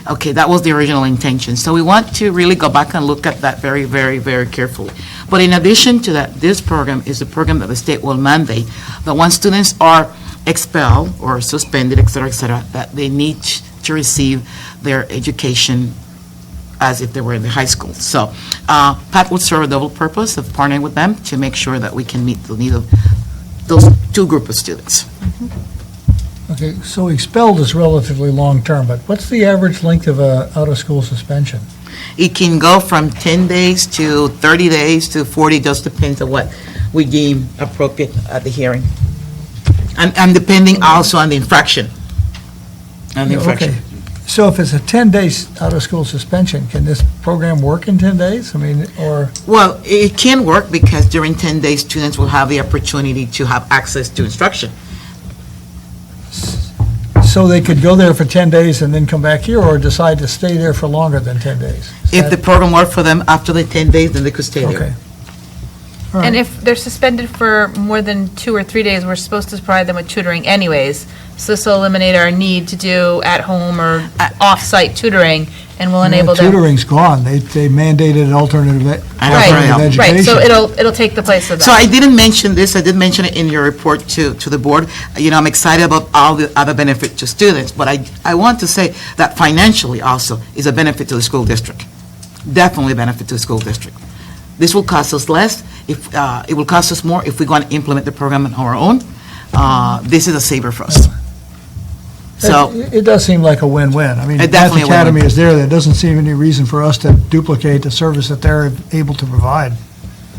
Okay, that was the original intention. So we want to really go back and look at that very, very, very carefully. But in addition to that, this program is a program that the state will mandate that once students are expelled or suspended, et cetera, that they need to receive their education as if they were in the high school. So PAT will serve a double purpose of partnering with them to make sure that we can meet the need of those two groups of students. Okay, so expelled is relatively long-term, but what's the average length of a out-of-school suspension? It can go from 10 days to 30 days to 40, just depends on what we deem appropriate at the hearing. And depending also on the infraction. Okay. So if it's a 10-day out-of-school suspension, can this program work in 10 days? I mean, or? Well, it can work because during 10 days, students will have the opportunity to have access to instruction. So they could go there for 10 days and then come back here, or decide to stay there for longer than 10 days? If the program worked for them after the 10 days, then they could stay there. Okay. All right. And if they're suspended for more than 2 or 3 days, we're supposed to provide them with tutoring anyways. So this will eliminate our need to do at-home or off-site tutoring, and will enable them. Tutoring's gone. They mandated alternative education. Right, so it'll take the place of that. So I didn't mention this, I did mention it in your report to the board. You know, I'm excited about all the other benefits to students, but I want to say that financially also is a benefit to the school district. Definitely a benefit to the school district. This will cost us less, if it will cost us more if we're going to implement the program on our own. This is a saver for us. So It does seem like a win-win. I mean, It Path definitely a Academy win-win. is there. There doesn't seem any reason for us to duplicate the service that they're able to provide.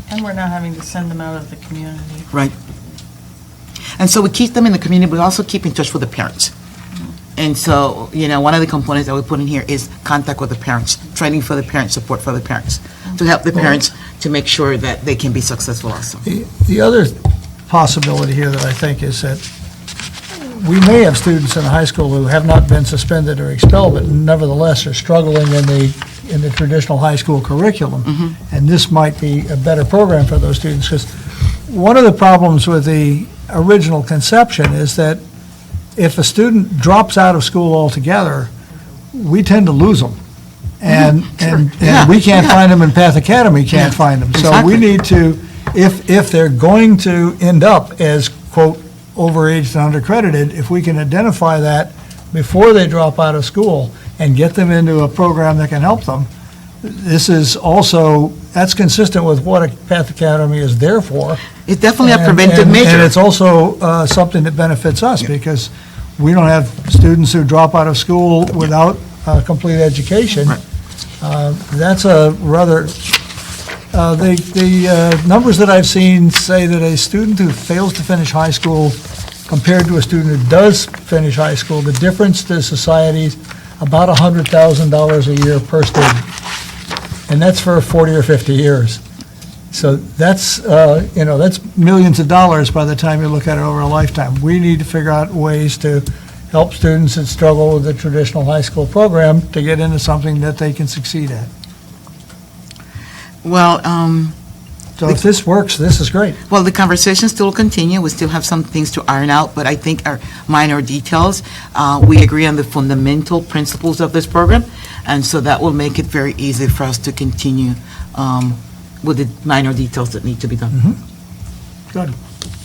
And we're not having to send them out of the community. Right. And so we keep them in the community, but we also keep in touch with the parents. And so, you know, one of the components that we put in here is contact with the parents, training for the parents, support for the parents, to help the parents to make sure that they can be successful also. The other possibility here that I think is that we may have students in high school who have not been suspended or expelled, but nevertheless are struggling in the traditional high school curriculum. And this might be a better program for those students, because one of the problems with the original conception is that if a student drops out of school altogether, we tend to lose them. And we can't find them, and Path Academy can't find them. So we need to, if they're going to end up as, quote, overaged and undercredited, if we can identify that before they drop out of school and get them into a program that can help them, this is also, that's consistent with what a Path Academy is there for. It's definitely a preventive measure. And it's also something that benefits us, because we don't have students who drop out of school without a complete education. That's a rather, the numbers that I've seen say that a student who fails to finish high school compared to a student who does finish high school, the difference to society is about $100,000 a year per student. And that's for 40 or 50 years. So that's, that's millions of dollars by the time you look at it over a lifetime. We need to figure out ways to help students that struggle with the traditional high school program to get into something that they can succeed at. Well, so if this works, this is great. Well, the conversation still continue. We still have some things to iron out, but I think are minor details. We agree on the fundamental principles of this program, and so that will make it very easy for us to continue with the minor details that need to be done. Good.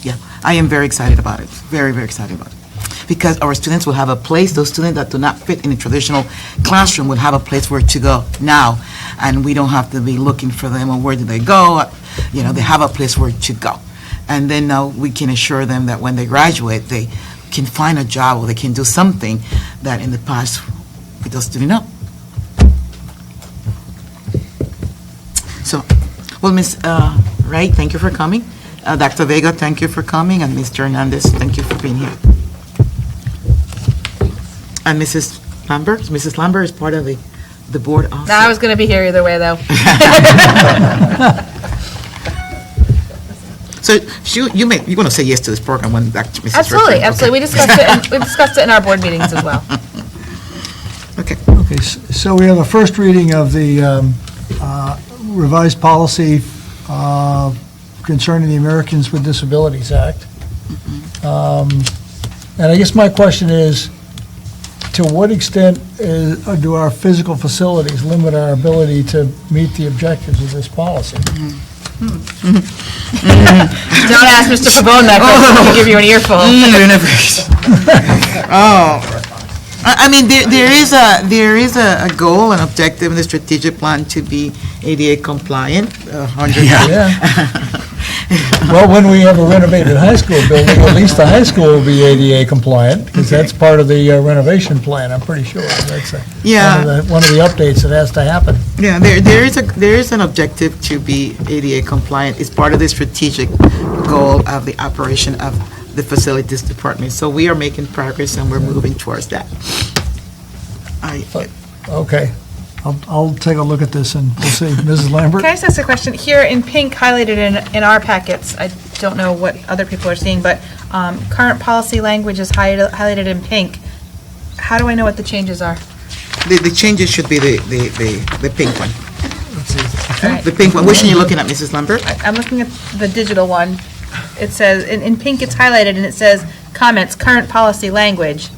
Yeah, I am very excited about it, very, very excited about it. Because our students will have a place, those students that do not fit in a traditional classroom will have a place where to go now, and we don't have to be looking for them, or where do they go? They have a place where to go. And then now we can assure them that when they graduate, they can find a job, or they can do something that in the past we just didn't know. So, well, Ms. Wright, thank you for coming. Dr. Vega, thank you for coming, and Mr. Hernandez, thank you for being here. And Mrs. Lambert is part of the board also. No, I was going to be here either way, though. So you're going to say yes to this program when Mrs. Richardson- Absolutely, okay. absolutely. We discussed it in our board meetings as well. Okay. Okay, so we have a first reading of the revised policy concerning the Americans with Disabilities Act. And I guess my question is, to what extent do our physical facilities limit our ability to meet the objectives of this policy? Don't ask Mr. Pavone that question, he'll give you an earful. I mean, there is a goal, an objective in the strategic plan to be ADA compliant, 100. Yeah. Well, when we have a renovated high school building, at least the high school will be ADA compliant, because that's part of the renovation plan, I'm pretty sure. That's one of the updates that has to happen. Yeah, there is an objective to be ADA compliant. It's part of the strategic goal of the operation of the facilities department. So we are making progress, and we're moving towards that. Okay. I'll take a look at this and we'll see. Mrs. Lambert? Can I just ask a question? Here in pink, highlighted in our packets, I don't know what other people are seeing, but current policy language is highlighted in pink. How do I know what the changes are? The changes should be the pink one. Let's see. All right. The pink one. Which one are you looking at, Mrs. Lambert? I'm looking at the digital one. It says, in pink it's highlighted, and it says, comments, current policy language,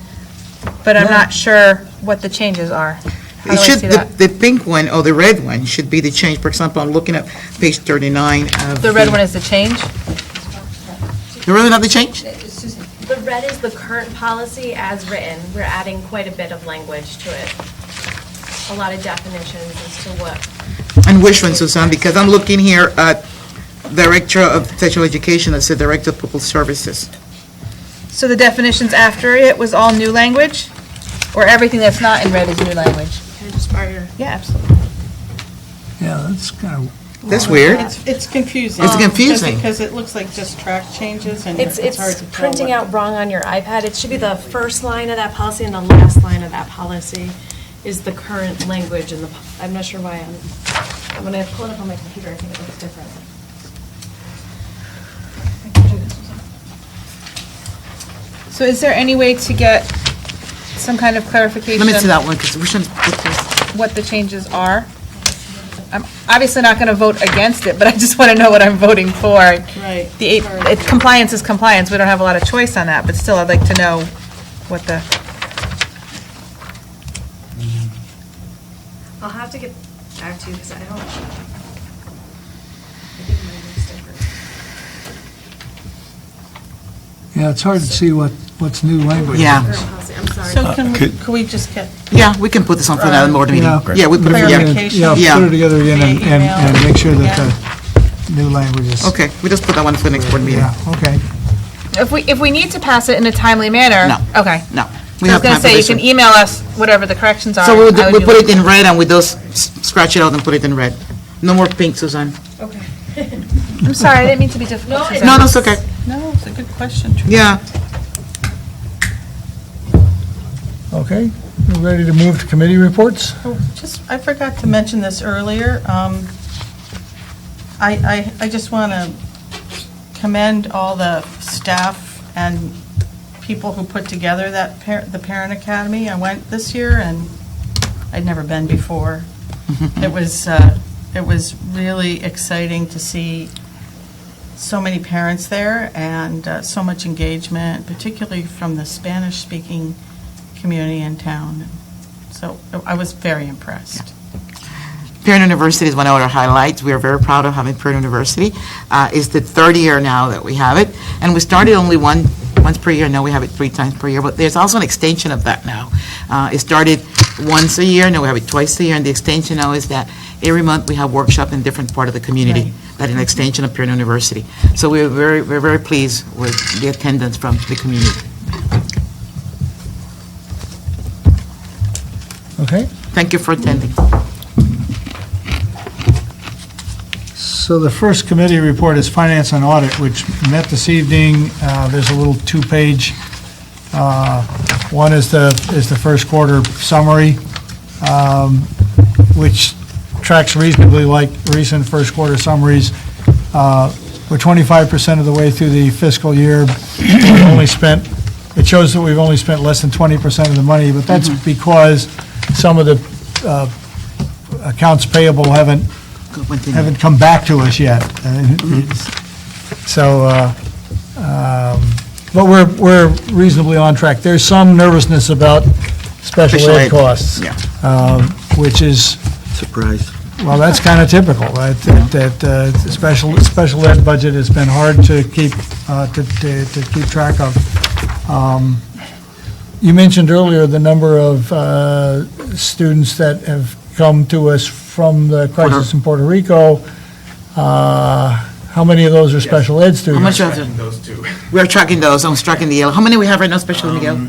but I'm not sure what the changes are. How do I see that? The pink one or the red one should be the change. For example, I'm looking at page 39 of The red one is the change? The red one not the change? The red is the current policy as written. We're adding quite a bit of language to it. A lot of definitions as to what. And which one, Susan? Because I'm looking here at Director of Sexual Education, that said Director of Pupil Services. So the definitions after it was all new language? Or everything that's not in red is new language? Can I just borrow your? Yeah, absolutely. Yeah, that's kind of... That's weird. It's confusing. It's confusing. Just because it looks like just track changes, and It's hard to tell. printing out wrong on your iPad. It should be the first line of that policy, and the last line of that policy is the current language, and I'm not sure why I'm going to pull it up on my computer. I think it looks different. So is there any way to get some kind of clarification? Let me see that one, because which one's what the changes are? I'm obviously not going to vote against it, but I just want to know what I'm voting for. Right. Compliance is compliance. We don't have a lot of choice on that, but still, I'd like to know what the... I'll have to get back to you because I don't. I think mine is different. Yeah, it's hard to see what's new language. Yeah. I'm sorry. So can we just get? Yeah, we can put this on for another board meeting. Yeah, we put it together. Clarification. Yeah, put it together again Via email. and make sure that the new language is... Okay, we just put that one for the next board meeting. Yeah, okay. If we need to pass it in a timely manner... No. Okay. No. I was going to say, you can email us whatever the corrections are. So I would we be put it looking- in red, and we just scratch it out and put it in red. No more pink, Suzanne. Okay. I'm sorry, I didn't mean to be difficult. No, Suzanne. No, that's okay. No, it's a good question. Teresa. Yeah. Okay, we're ready to move to committee reports? Oh, I forgot to mention this earlier. I just want to commend all the staff and people who put together the Parent Academy. I went this year, and I'd never been before. It was really exciting to see so many parents there and so much engagement, particularly from the Spanish-speaking community in town. So I was very impressed. Parent University is one of our highlights. We are very proud of having Parent University. It's the third year now that we have it, and we started only once per year. Now we have it 3 times per year, but there's also an extension of that now. It started once a year, now we have it twice a year, and the extension now is that every month we have workshop in different part of the community. That is an extension of Parent University. So we're very pleased with the attendance from the community. Okay? Thank you for attending. So the first committee report is Finance and Audit, which met this evening. There's a little 2-page. One is the first quarter summary, which tracks reasonably like recent first quarter summaries. We're 25% of the way through the fiscal year. It shows that we've only spent less than 20% of the money, but that's because some of the accounts payable haven't come back to us yet. But we're reasonably on track. There's some nervousness about special ed costs, which is... Surprise. Well, that's kind of typical, right? That the special ed budget has been hard to keep track of. You mentioned earlier the number of students that have come to us from the crisis in Puerto Rico. How many of those are special ed students? How much of Those two. We're tracking those. I'm tracking the yellow. How many we have right now, special ed, Miguel?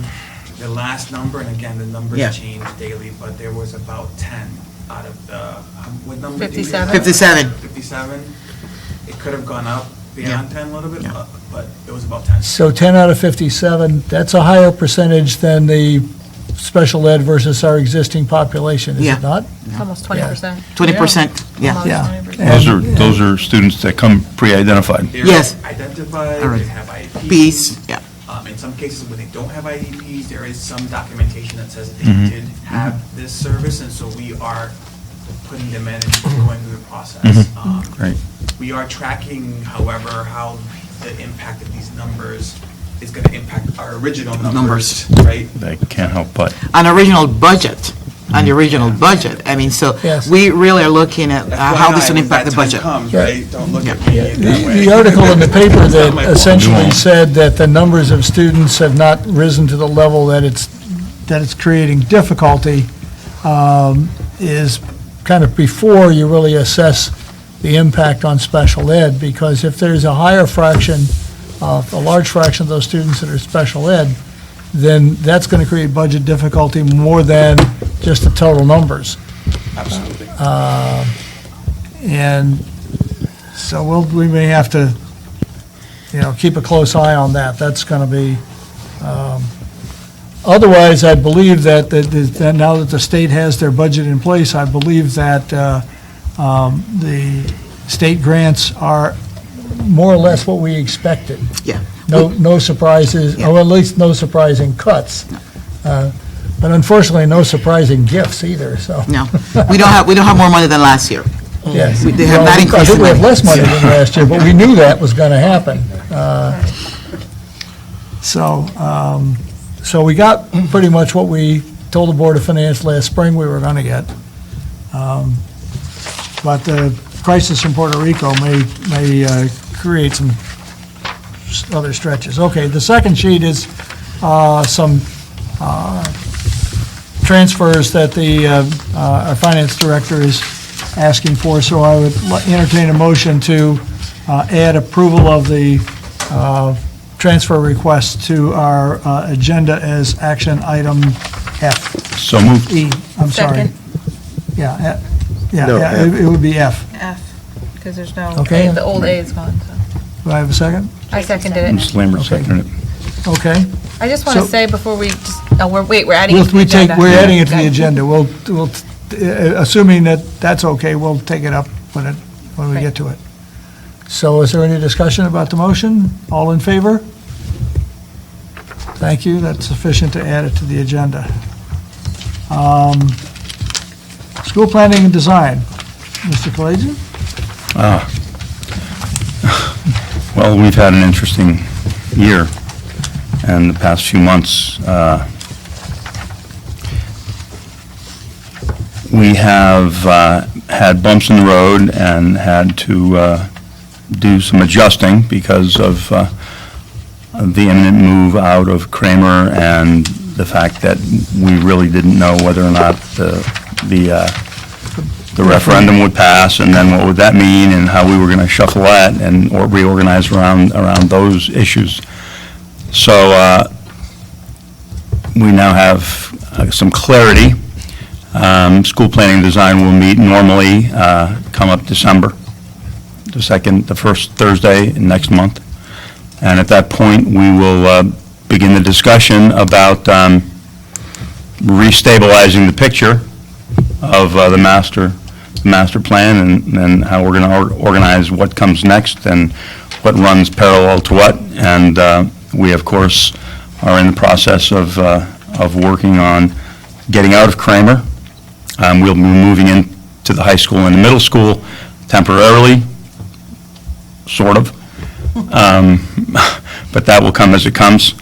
The last number, and again, the numbers Yeah. change daily, but there was about 10 out of the, what number? did you 57. have? 57. 57. It could have gone up beyond 10 a little bit, but it was about 10. So 10 out of 57, that's a higher percentage than the special ed versus our existing population, is Yeah. it not? It's almost 20%. 20%, yeah. Almost Yeah. 20%. Those are students that come pre-identified. They're Yes. identified, All right. they have IEPs. Peace, yeah. In some cases, when they don't have IEPs, there is some documentation that says they Mhm. did have this service, and so we are putting them in and going through the process. Mhm. Great. We are tracking, however, how the impact of these numbers is going to impact our original numbers, right? They can't help but. On original budget, I mean, so Yes. we really are looking at how this will FYI, impact the when budget. that time comes, Yeah. right? Don't look at me that way. The article in the paper It's not my that fault. essentially said that the numbers of students have not risen to the level that it's creating difficulty is kind of before you really assess the impact on special ed, because if there's a higher fraction, a large fraction of those students that are special ed, then that's going to create budget difficulty more than just the total numbers. Absolutely. And so we may have to, keep a close eye on that. That's going to be, otherwise, I believe that now that the state has their budget in place, I believe that the state grants are more or less what we expected. Yeah. No surprises, or at least no surprising cuts. But unfortunately, no surprising gifts either, so. No, we don't have more money than last year. Yes. They have not Well, increased I think we have money. less money than last year, but we knew that was going to happen. So we got pretty much what we told the Board of Finance last spring we were going to get. But the crisis in Puerto Rico may create some other stretches. Okay, the second sheet is some transfers that our finance director is asking for, so I would entertain a motion to add approval of the transfer request to our agenda as action item F. So moved. E, I'm sorry. Second. Yeah, No, F. it would be F. F, because there's no, Okay. the old A is gone, so. Do I have a second? I seconded it. Ms. Lambert seconded it. Okay. I just want to So- say before we're adding it to the We're agenda. adding it to the Okay. agenda. We'll, assuming that that's okay, we'll take it up when we Great. get to it. So is there any discussion about the motion? All in favor? Thank you. That's sufficient to add it to the agenda. School planning and design. Mr. Kalajian? Well, we've had an interesting year, and the past few months, we have had bumps in the road and had to do some adjusting because of the imminent move out of Kramer and the fact that we really didn't know whether or not the referendum would pass, and then what would that mean, and how we were going to shuffle that and or reorganize around those issues. So we now have some clarity. School planning and design will meet normally come up December, the first Thursday in next month. And at that point, we will begin the discussion about restabilizing the picture of the master plan and how we're going to organize what comes next and what runs parallel to what. And we, of course, are in the process of working on getting out of Kramer. We'll be moving into the high school and the middle school temporarily, sort of. But that will come as it comes.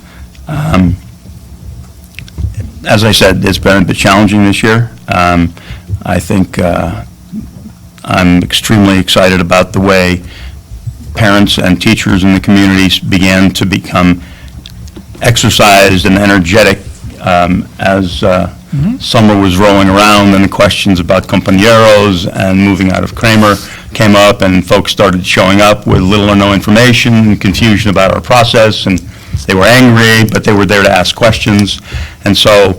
As I said, it's been a bit challenging this year. I think I'm extremely excited about the way parents and teachers in the communities began to become exercised and energetic as summer was rolling around and the questions about compañeros and moving out of Kramer came up, and folks started showing up with little or no information and confusion about our process, and they were angry, but they were there to ask questions. And so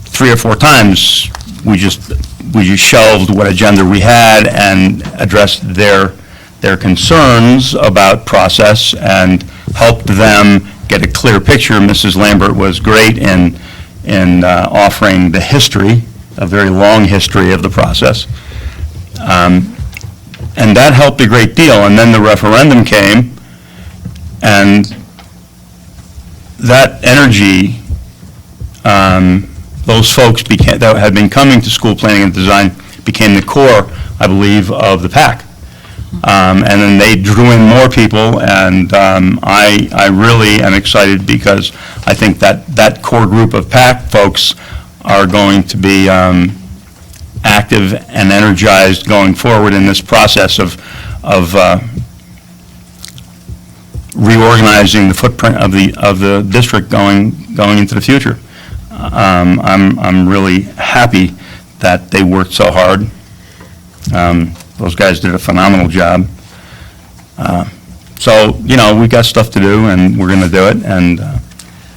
3 or 4 times we just shelved what agenda we had and addressed their concerns about process and helped them get a clear picture. Mrs. Lambert was great in offering the history, a very long history of the process. And that helped a great deal. And then the referendum came, and that energy, those folks that had been coming to school planning and design became the core, I believe, of the PAC. And then they drew in more people, and I really am excited because I think that core group of PAC folks are going to be active and energized going forward in this process of reorganizing the footprint of the district going into the future. I'm really happy that they worked so hard. Those guys did a phenomenal job. So, we've got stuff to do, and we're going to do it. And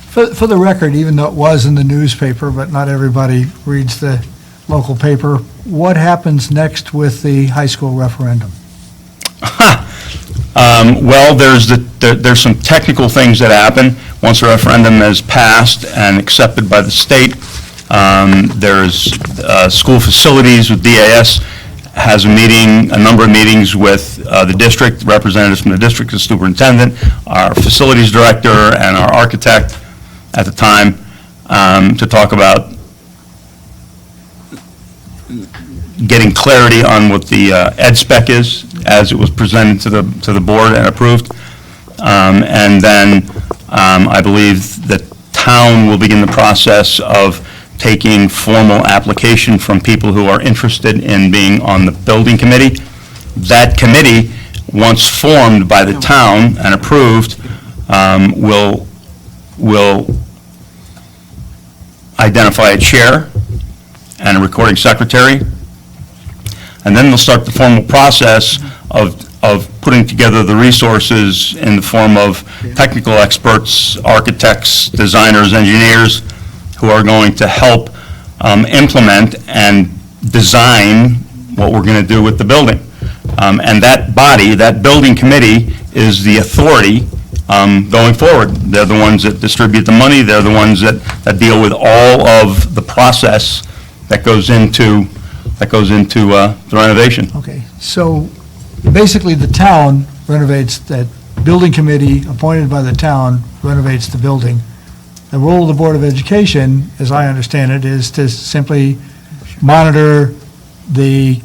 For the record, even though it was in the newspaper, but not everybody reads the local paper, what happens next with the high school referendum? Well, there's some technical things that happen. Once the referendum is passed and accepted by the state, there's school facilities with DAS has a number of meetings with the district, representatives from the district, the superintendent, our facilities director, and our architect at the time to talk about getting clarity on what the ed spec is as it was presented to the board and approved. And then I believe the town will begin the process of taking formal application from people who are interested in being on the building committee. That committee, once formed by the town and approved, will identify a chair and a recording secretary, and then they'll start the formal process of putting together the resources in the form of technical experts, architects, designers, engineers, who are going to help implement and design what we're going to do with the building. And that body, that building committee, is the authority going forward. They're the ones that distribute the money. They're the ones that deal with all of the process that goes into the renovation. Okay, so basically the town renovates, that building committee appointed by the town renovates the building. The role of the Board of Education, as I understand it, is to simply monitor the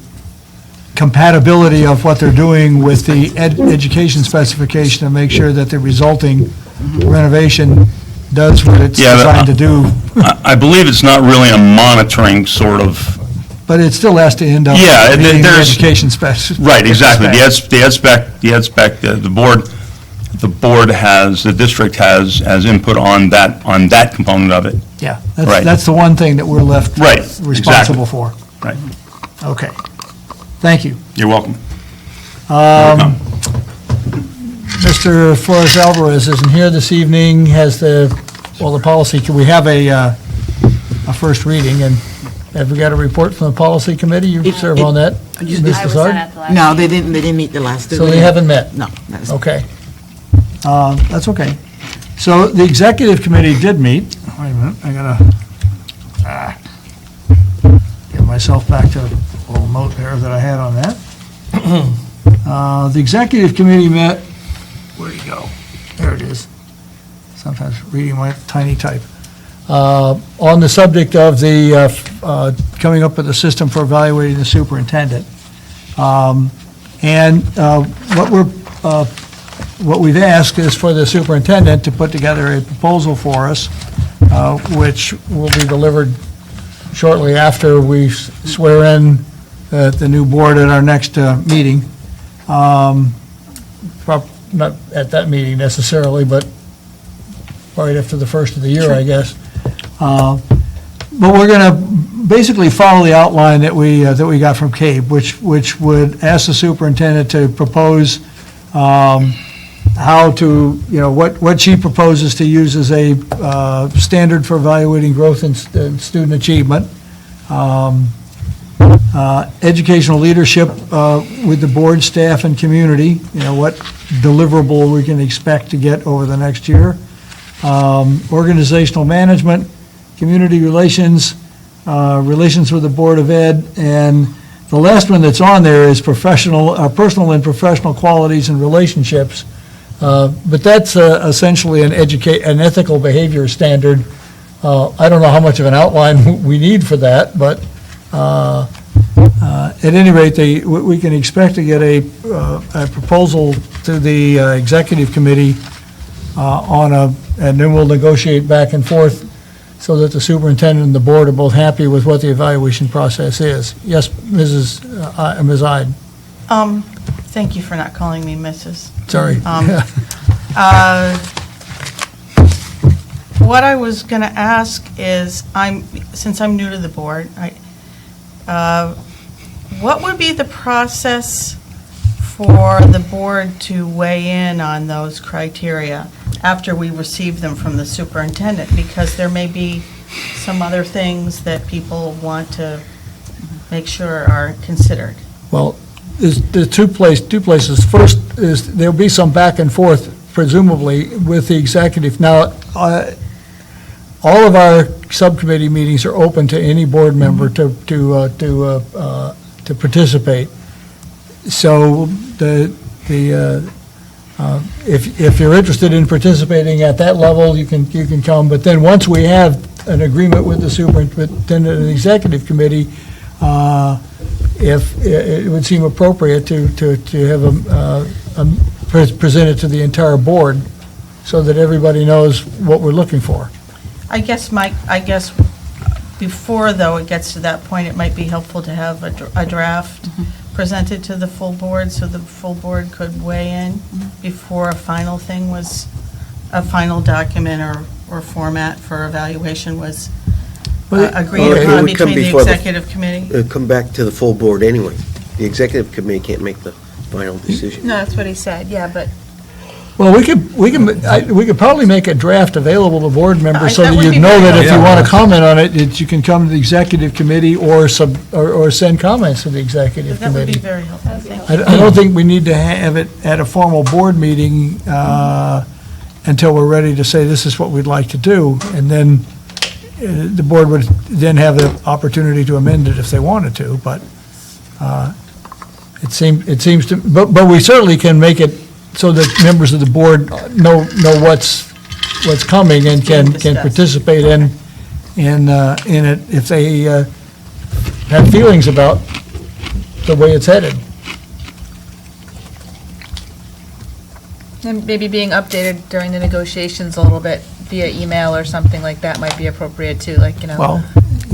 compatibility of what they're doing with the education specification and make sure that the resulting renovation does what it's designed to do. I believe it's not really a monitoring sort of But it still has to end up Yeah, and being the there's- education specialist. Right, exactly. The ed spec, the board has, the district has input on that component of it. Yeah, Right. that's the one thing that we're left Right, responsible exactly. for. Right. Okay. Thank you. You're welcome. Mr. Flores Alvarez isn't here this evening, has the policy, can we have a first reading, and have we got a report from the policy committee? You serve on that, Mr. Sard? No, they didn't meet the last. So they haven't met? No. that's- Okay. That's okay. So the executive committee did meet. Wait a minute, I gotta get myself back to a little note there that I had on that. The executive committee met, where'd he go? There it is. Sometimes reading my tiny type. On the subject of the, coming up with a system for evaluating the superintendent. And what we've asked is for the superintendent to put together a proposal for us, which will be delivered shortly after we swear in the new board at our next meeting. Not at that meeting necessarily, but right after the first of the year, I guess. But we're going to basically follow the outline that we got from CABE, which would ask the superintendent to propose how to, what she proposes to use as a standard for evaluating growth and student achievement. Educational leadership with the board, staff, and community, what deliverable we can expect to get over the next year. Organizational management, community relations, relations with the Board of Ed, and the last one that's on there is personal and professional qualities and relationships. But that's essentially an ethical behavior standard. I don't know how much of an outline we need for that, but at any rate, we can expect to get a proposal to the executive committee and then we'll negotiate back and forth so that the superintendent and the board are both happy with what the evaluation process is. Yes, Ms. Ide? Thank you for not calling me Mrs. Sorry. What I was going to ask is, since I'm new to the board, what would be the process for the board to weigh in on those criteria after we receive them from the superintendent? Because there may be some other things that people want to make sure are considered. Well, there's two places. First is there'll be some back and forth, presumably, with the executive. Now, all of our subcommittee meetings are open to any board member to participate. So if you're interested in participating at that level, you can come. But then once we have an agreement with the superintendent and the executive committee, if it would seem appropriate to have present it to the entire board so that everybody knows what we're looking for. I guess before, though, it gets to that point, it might be helpful to have a draft presented to the full board so the full board could weigh in before a final document or format for evaluation was agreed upon between the executive committee. It would come back to the full board anyway. The executive committee can't make the final decision. No, that's what he said, yeah, but Well, we could probably make a draft available to board members so That that would you be know very that if you helpful. want to comment on it, that you can come to the executive committee or send comments to the executive That would be committee. very helpful, thank you. I don't think we need to have it at a formal board meeting until we're ready to say this is what we'd like to do, and then the board would then have the opportunity to amend it if they wanted to, but it seems to, but we certainly can make it so that members of the board know what's coming and can participate in it if they have feelings about the way it's headed. and maybe being updated during the negotiations a little bit via email or something like that might be appropriate too, like, Well,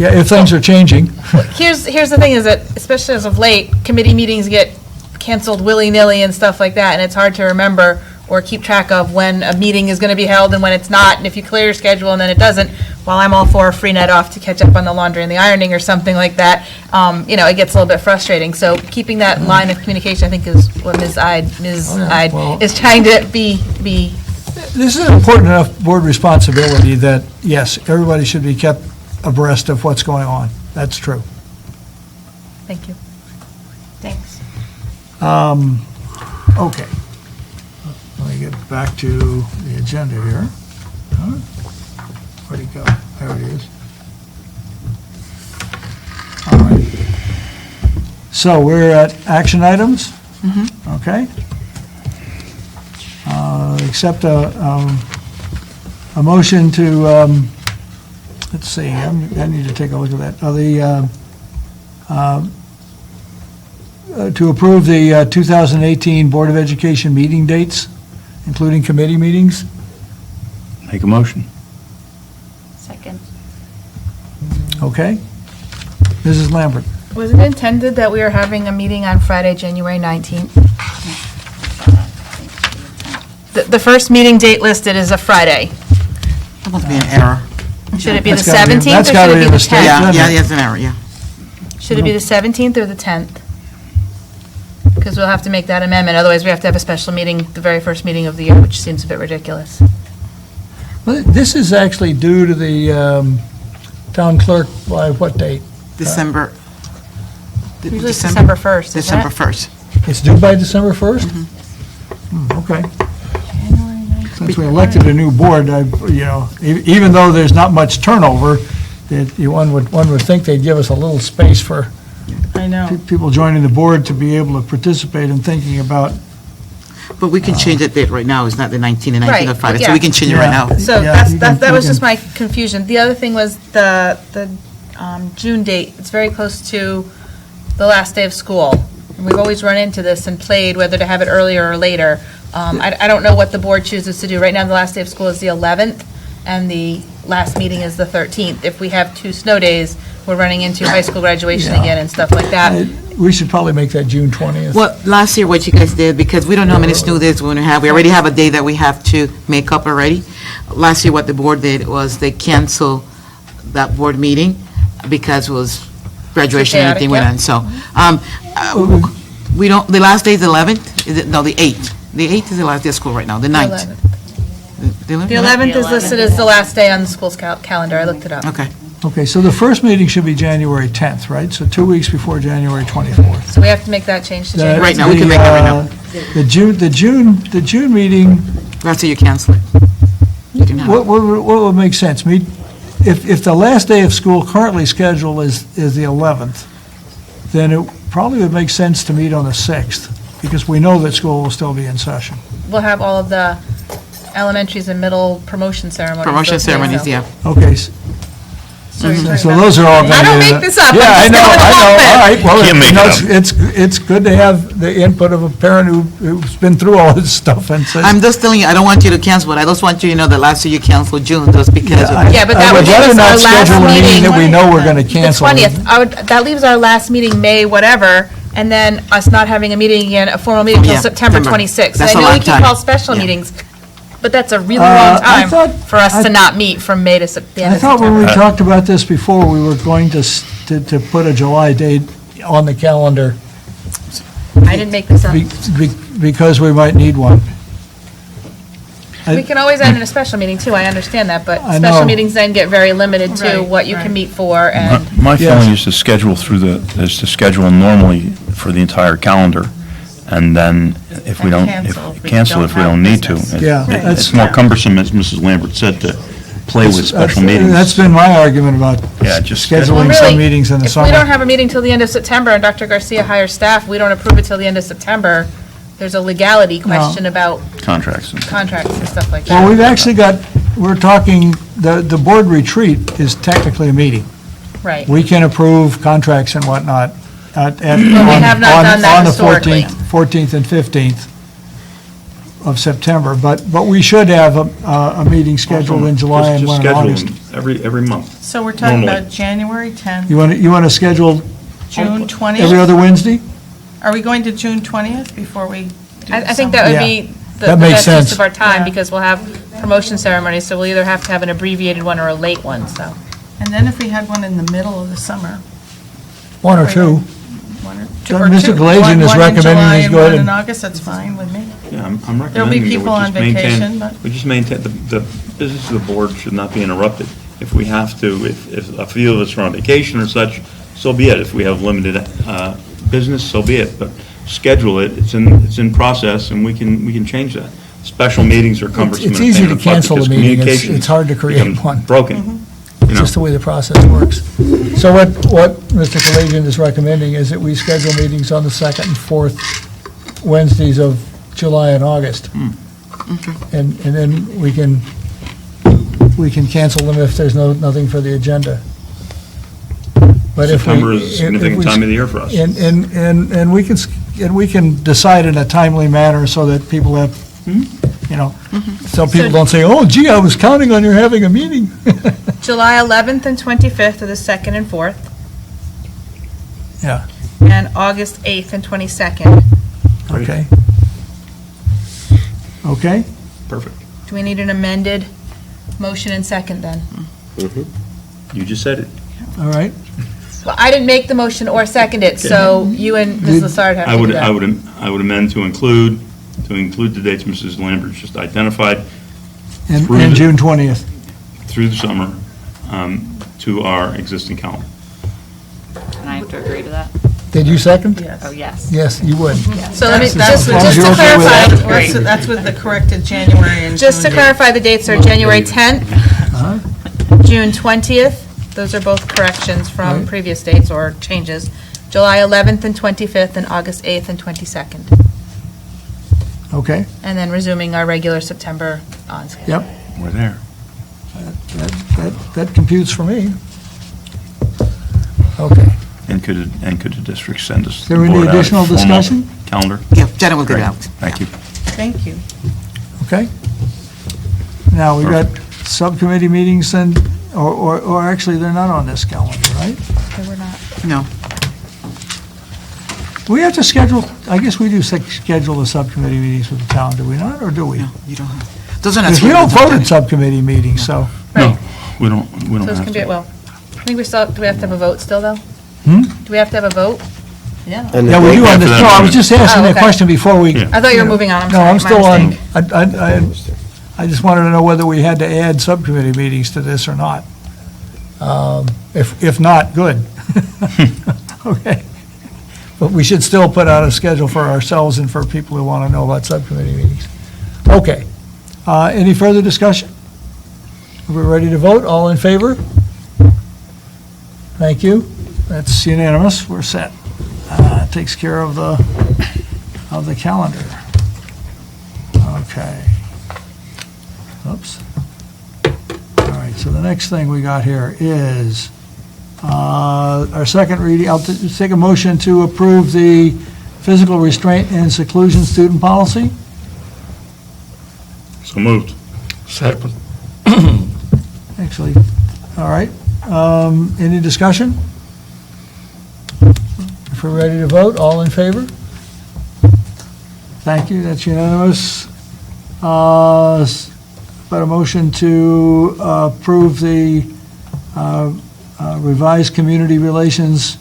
Yeah, if things are changing. Here's the thing, is that, especially as of late, committee meetings get canceled willy-nilly and stuff like that, and it's hard to remember or keep track of when a meeting is going to be held and when it's not, and if you clear your schedule and then it doesn't, while I'm all for a free night off to catch up on the laundry and the ironing or something like that, it gets a little bit frustrating. So keeping that line of communication, I think, is what Ms. Ide is trying to be. This is an important enough board responsibility that, yes, everybody should be kept abreast of what's going on. That's true. Thank you. Thanks. Okay. Let me get back to the agenda here. Huh? Where'd it go? There it is. All right. So we're at action items? Okay. Accept a motion to, let's see, I need to take a look at that. To approve the 2018 Board of Education meeting dates, including committee meetings. Make a motion. Second. Okay. Mrs. Lambert. Was it intended that we were having a meeting on Friday, January 19th? The first meeting date listed is a Friday. That must be an error. Should it be the That's gotta be- 17th or that's should gotta it be be a the mistake. 10th? Yeah, it's an error, yeah. Should it be the 17th or the 10th? Because we'll have to make that amendment, otherwise we have to have a special meeting, the very first meeting of the year, which seems a bit ridiculous. Well, this is actually due to the town clerk by what date? December. Usually it's December 1st, isn't it? December 1st. It's due by December 1st? Okay. Since we elected a new board, even though there's not much turnover, one would think they'd give us a little space for I know. people joining the board to be able to participate in thinking about. But we can change that date right now. It's not the 19th and 19th Right, of Friday, so yeah. we can change it right now. So Yeah, that was you just can- my confusion. The other thing was the June date. It's very close to the last day of school. And we've always run into this and played whether to have it earlier or later. I don't know what the board chooses to do. Right now, the last day of school is the 11th, and the last meeting is the 13th. If we have 2 snow days, we're running into high school graduation Yeah. again and stuff like that. We should probably make that June 20th. Well, last year, what you guys did, because we don't know how many snow days we're going to have, we already have a day that we have to make up already. Last year, what the board did was they canceled that board meeting because it was graduation and everything went on. So, we don't, the last day is the 11th, is it, no, the 8th. The 8th is the last day of school right now, the 9th. The 11th is listed as the last day on the school's calendar. I looked it up. Okay. Okay, so the first meeting should be January 10th, right? So 2 weeks before January 24th. So we have to make that change to The- January. Right now, we can make it right now. The June meeting, After you cancel it. You can have it. what would make sense? If the last day of school currently scheduled is the 11th, then it probably would make sense to meet on the 6th, because we know that school will still be in session. We'll have all of the elementaries and middle promotion ceremonies. Promotion those days, ceremonies, so- yeah. Okay, so those are all going to... I don't make this up. Yeah, I I'm know, just going along with it. all right, well, Can't make it up. it's good to have the input of a parent who's been through all this stuff and says... I'm just telling you, I don't want you to cancel, but I just want you to know that last year you canceled June just because of. Yeah, but that would give us our I would rather not schedule a last meeting meeting. that we know we're going to The cancel. 20th, that leaves our last meeting, May whatever, and then us not having a meeting again, a formal meeting until Yeah, September September. 26th. That's a I know long we can time. call special Yeah. meetings, but that's a really I long time thought- for us to not meet from May to the end I of thought when we September. talked about this before, we were going to put a July date on the calendar I didn't make this up. because we might need one. We can always end in a special meeting too, I understand that, but I special know. meetings then get very limited to Right, what you can right. meet for, and My Yes. feeling is to schedule is to schedule normally for the entire calendar, and then if we And don't, cancel if we if we don't don't have need to. business. Yeah, It- that's- It's more cumbersome, as Mrs. Lambert said, to play with special meetings. That's been my argument about Yeah, just Well, scheduling really, some meetings in the if we don't summer. have a meeting till the end of September and Dr. Garcia hires staff, we don't approve it till the end of September, there's a legality question about Contracts and contracts and stuff like Well, that. we've actually got, we're talking, the board retreat is technically a meeting. Right. We can approve contracts and whatnot at, have not done that on the historically. 14th and 15th. of September, but we should have a meeting scheduled in July and Just one in schedule August. them every month. So we're talking Normally. about January 10th, You want to schedule June 20th? every other Wednesday? Are we going to June 20th before we do I think that would Yeah. be the That makes best use sense. of our time, Yeah. because we'll have promotion ceremonies, so we'll either have to have an abbreviated one or a late one, so. And then if we had one in the middle of the summer. One or two. One or So two. or Mr. two. Galatian is One in recommending July these and go ahead one in and- August, that's fine with me. Yeah, I'm recommending. There'll be that we people on just maintain- vacation, but- We just maintain, the business of the board should not be interrupted. If we have to, if a few of us are on vacation or such, so be it. If we have limited business, so be it. But schedule it, it's in process, and we can change that. Special meetings are cumbersome. It's and a easy pain to in the butt cancel the because meeting. communication It's hard to create becomes one. broken, you It's know. just the way the process works. So what Mr. Kalajian is recommending is that we schedule meetings on the second and fourth Wednesdays of July and August. And then we can cancel them if there's nothing for the agenda. But if we- September is a significant if we- time of the year for us. And we can decide in a timely manner so that people have, you know, so people don't say, oh gee, I was counting on your having a meeting. July 11th and 25th are the 2nd and 4th, Yeah, and August 8th and 22nd. okay. Okay, Perfect. Do we need an amended motion and second then? You just said it. all right. Well, I didn't make the motion or second it, so you and Ms. Lassard have I to do would, that. I would amend to include the dates Mrs. Lambert just identified And Through and the- June 20th. through the summer to our existing calendar. And I have to agree to that? Did you second? Yes. Oh, yes. Yes, you would. So let me, That's- just as long as to you're okay with clarify, That's that's with the corrected January and just to June clarify, the dates are January 10th, Uh-huh. June 20th, those are both corrections from Right. previous dates or changes, July 11th and 25th, and August 8th and 22nd, Okay, and then resuming our regular September on schedule. yep. We're there. That computes for me. Okay. And could the district send us? There the any board out a additional formal discussion? Calendar? Yeah, Jenna will get it Great. out. Thank you. Thank you. Okay. Now, we got subcommittee meetings and, or actually, they're not on this calendar, right? Okay, we're not. No. We have to schedule, I guess we do schedule the subcommittee meetings with the town, do we not, or do we? No, you don't have. Those are not. Because we don't scheduled. vote at subcommittee meetings, so. No, we don't Those have can be, to. well, I think we still, do we have to have a vote still, though? Hmm? Do we have to have a vote? Yeah. Yeah, we do on this, no, I was just asking Oh, that okay. question before we. Yeah. I thought you were moving on, I'm No, sorry, I'm my still on, mistake. I just wanted to know whether we had to add subcommittee meetings to this or not. If not, good. Okay. But we should still put out a schedule for ourselves and for people who want to know about subcommittee meetings. Okay. Any further discussion? Are we ready to vote? All in favor? Thank you. That's unanimous. We're set. Takes care of the calendar. Okay. Oops. All right, so the next thing we got here is our second reading. I'll take a motion to approve the physical restraint and seclusion student policy. So moved. Second. Actually, all right. Any discussion? If we're ready to vote, all in favor? Thank you, that's unanimous. But a motion to approve the revised community relations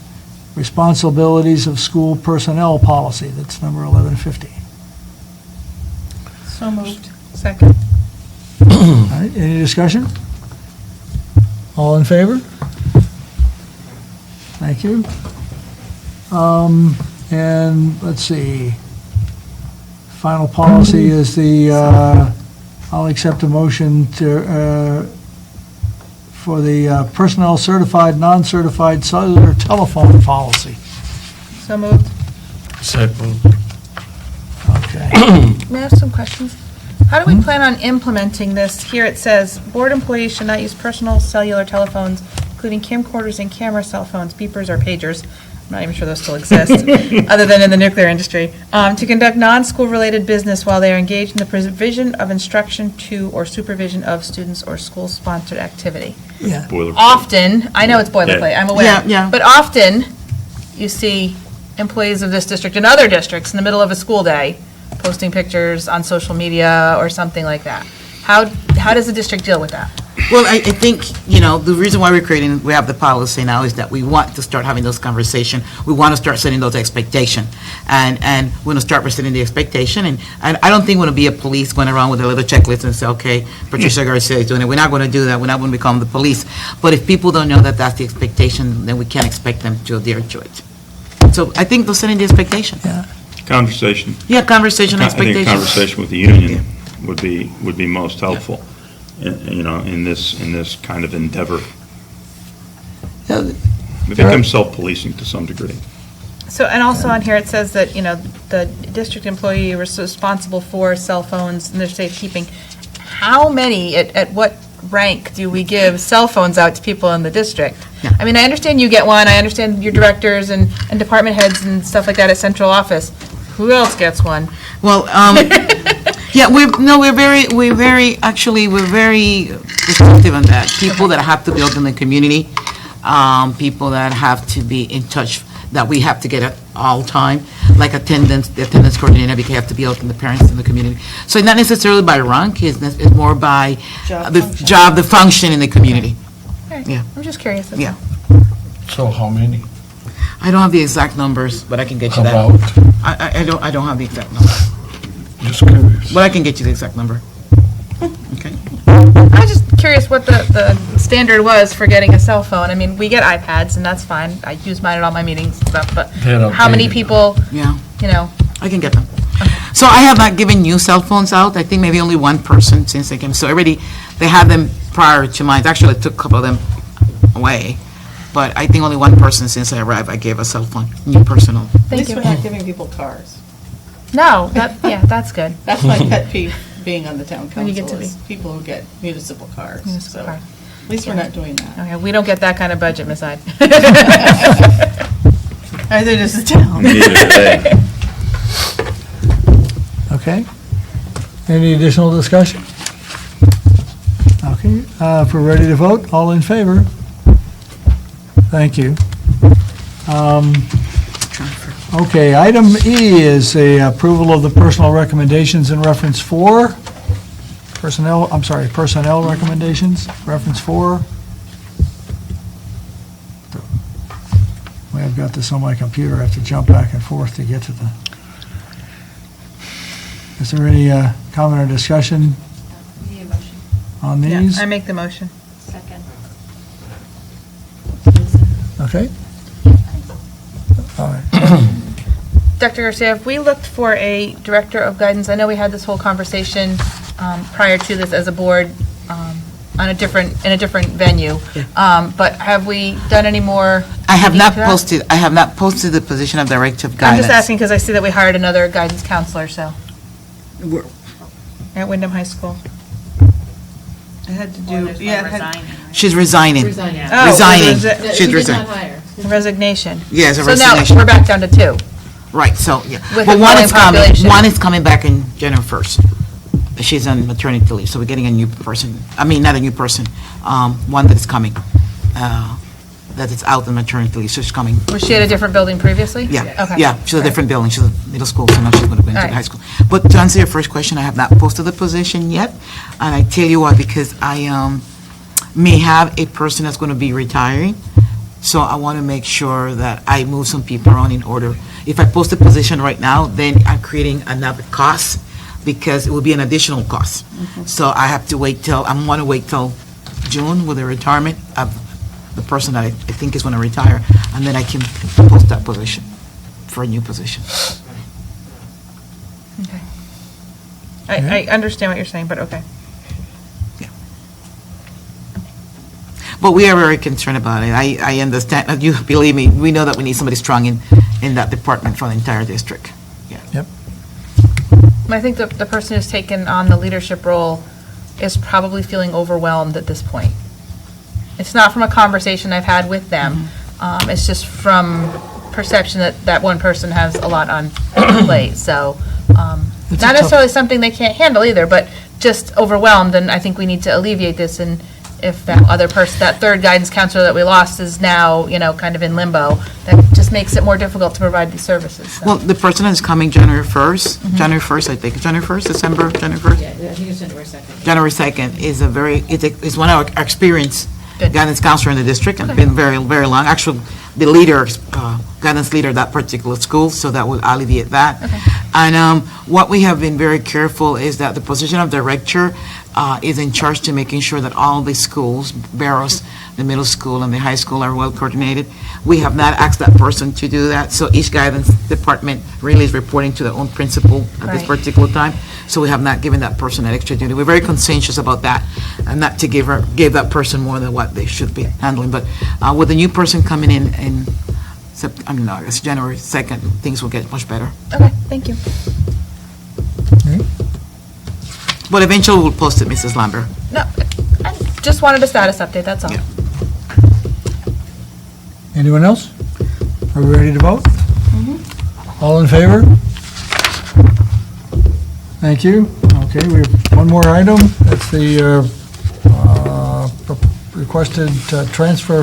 responsibilities of school personnel policy. That's number 1150. So moved. Second. All right, any discussion? All in favor? Thank you. And let's see. Final policy is the, I'll accept a motion to, for the personnel certified, non-certified cellular telephone policy. So moved. Second. Okay. May I have some questions? How do we plan on implementing this? Here it says, board employees should not use personal cellular telephones, including camcorders and camera cell phones, beepers or pagers, I'm not even sure those still exist, other than in the nuclear industry, to conduct non-school-related business while they are engaged in the provision of instruction to or supervision of students or school-sponsored activity. Yeah. Often, I know it's boilerplate, I'm aware. Yeah, yeah. But often, you see employees of this district and other districts in the middle of a school day posting pictures on social media or something like that. How does the district deal with that? Well, I think, the reason why we have the policy now is that we want to start having those conversations. We want to start setting those expectations. And we're going to start setting the expectation. And I don't think we're going to be a police going around with a little checklist and say, okay, Patricia Garcia is doing it. We're not going to do that. We're not going to become the police. But if people don't know that that's the expectation, then we can't expect them to adhere to it. So I think they're setting the expectation. Yeah. Conversation. Yeah, conversation, I think expectation. conversation with the union would be most helpful, in this kind of endeavor. It becomes self-policing to some degree. So, and also on here, it says that, the district employee was responsible for cell phones and their safekeeping. How many, at what rank do we give cell phones out to people in the district? Yeah. I mean, I understand you get one, I understand your directors and department heads and stuff like that at central office. Who else gets one? Well, yeah, we're very restrictive on that. People that have to be out in the community, people that have to be in touch, that we have to get at all time, like the attendance coordinator, because you have to be out in the parents in the community. So not necessarily by rank, it's more by the function in the community. Okay. Yeah. I'm just curious. That's Yeah. all. So how many? I don't have the exact numbers, but I can get you that. About? I don't have the exact number, Just curious. but I can get you the exact number. Okay. I was just curious what the standard was for getting a cell phone. I mean, we get iPads, and that's fine. I use mine at all my meetings and stuff, but They're how many outdated. people, Yeah. I can get them. Okay. So I have not given new cell phones out. I think maybe only one person since they came. So they had them prior to mine. Actually, I took a couple of them away. But I think only one person since I arrived, I gave a cell phone, new personal. At least we're not giving people cars. No, that's good. That's my pet peeve, being on the town When you get council, to is people who get municipal cars. Municipal So cars. At least we're not doing that. Okay, we don't get that kind of budget, Ms. Hyde. Either does the town. Neither do they. Okay. Any additional discussion? Okay, if we're ready to vote, all in favor? Thank you. Okay, item E is a approval of the personnel recommendations in reference 4. Personnel recommendations, reference 4. I've got this on my computer, I have to jump back and forth to get to the... Is there any comment or discussion Need a motion. on Yeah, these? I make the motion. Second. Okay. All right. Dr. Garcia, if we looked for a director of guidance, I know we had this whole conversation prior to this as a board in a different venue, but have we done any more? I have not into that? posted the position of director of I'm guidance. just asking because I see that we hired another guidance counselor, so, We're- at Windham High School. It had to do, yeah, it had- She's resigning. Oh, Resigning. resi- She's resigning. Resignation. Yes, a So resignation. now, we're back down to 2. Right, so, yeah. With But a one growing is coming, population. one is coming back in January 1st. She's on maternity leave, so we're getting a new person. I mean, not a new person, one that is coming, that is out on maternity leave, so she's coming. Was she at a different building previously? Yeah, Okay. yeah, she's a different building, she's a middle school, so now she's going to go into All the right. high school. But to answer your first question, I have not posted the position yet, and I tell you why, because I may have a person that's going to be retiring, so I want to make sure that I move some people around in order. If I post the position right now, then I'm creating another cost, because it will be an additional cost. So I have to wait till, I want to wait till June with the retirement of the person that I think is going to retire, and then I can post that position for a new position. Okay. I understand what you're saying, but okay. But we are very concerned about it. I understand, you believe me, we know that we need somebody strong in that department for the entire district. I think the person who's taken on the leadership role is probably feeling overwhelmed at this point. It's not from a conversation I've had with them. It's just from perception that that one person has a lot on their plate, so, It's a not tough- necessarily something they can't handle either, but just overwhelmed, and I think we need to alleviate this, and if that other person, that third guidance counselor that we lost is now, kind of in limbo, that just makes it more difficult to provide these services. So. Well, the person is coming January 1st, January 1st, I think, January 1st, December, January 1st? Yeah, I think it's January 2nd. January 2nd is is one of our experienced Good. guidance counselor in the district, and been very, very long. Actually, the leader, guidance leader of that particular school, so that will alleviate that. And what we have been very careful is that the position of director is in charge to making sure that all the schools, Barrows, the middle school and the high school are well coordinated. We have not asked that person to do that, so each guidance department really is reporting to their own principal at this Right. particular time. So we have not given that person that extra duty. We're very conscientious about that, and not to give that person more than what they should be handling. But with the new person coming in it's January 2nd, things will get much better. Okay, thank you. But eventually we'll post it, Mrs. Lambert. No, I just wanted a status update, that's all. Yeah. Anyone else? Are we ready to vote? All in favor? Thank you. Okay, we have one more item. That's the requested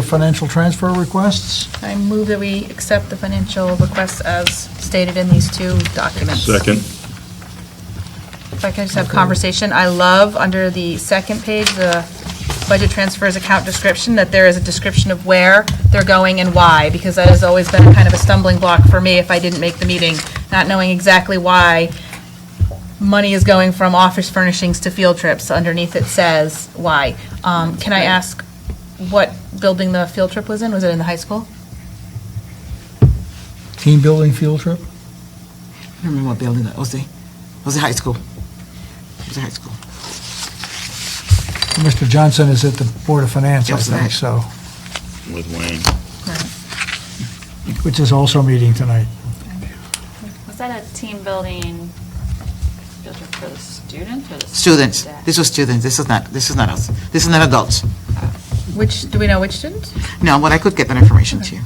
financial transfer requests. I move that we accept the financial requests as stated in these two documents. Second. If I can just have conversation, I love, under the second page, the budget transfers account description, that there is a description of where they're going and why, because that has always been kind of a stumbling block for me if I didn't make the meeting, not knowing exactly why money is going from office furnishings to field trips. Underneath it says why. Can I ask what building the field trip was in? Was it in the high school? Team building field trip? I don't remember what building that was. Was the high school? It was the high school. Mr. Johnson is at the Board of Finance, I Yes, think, right. so, With Wayne. which is also meeting tonight. Was that a team building field trip for the students or the Students. staff? This was students. This is not us. This is not adults. Do we know which students? No, but I could get that information to you.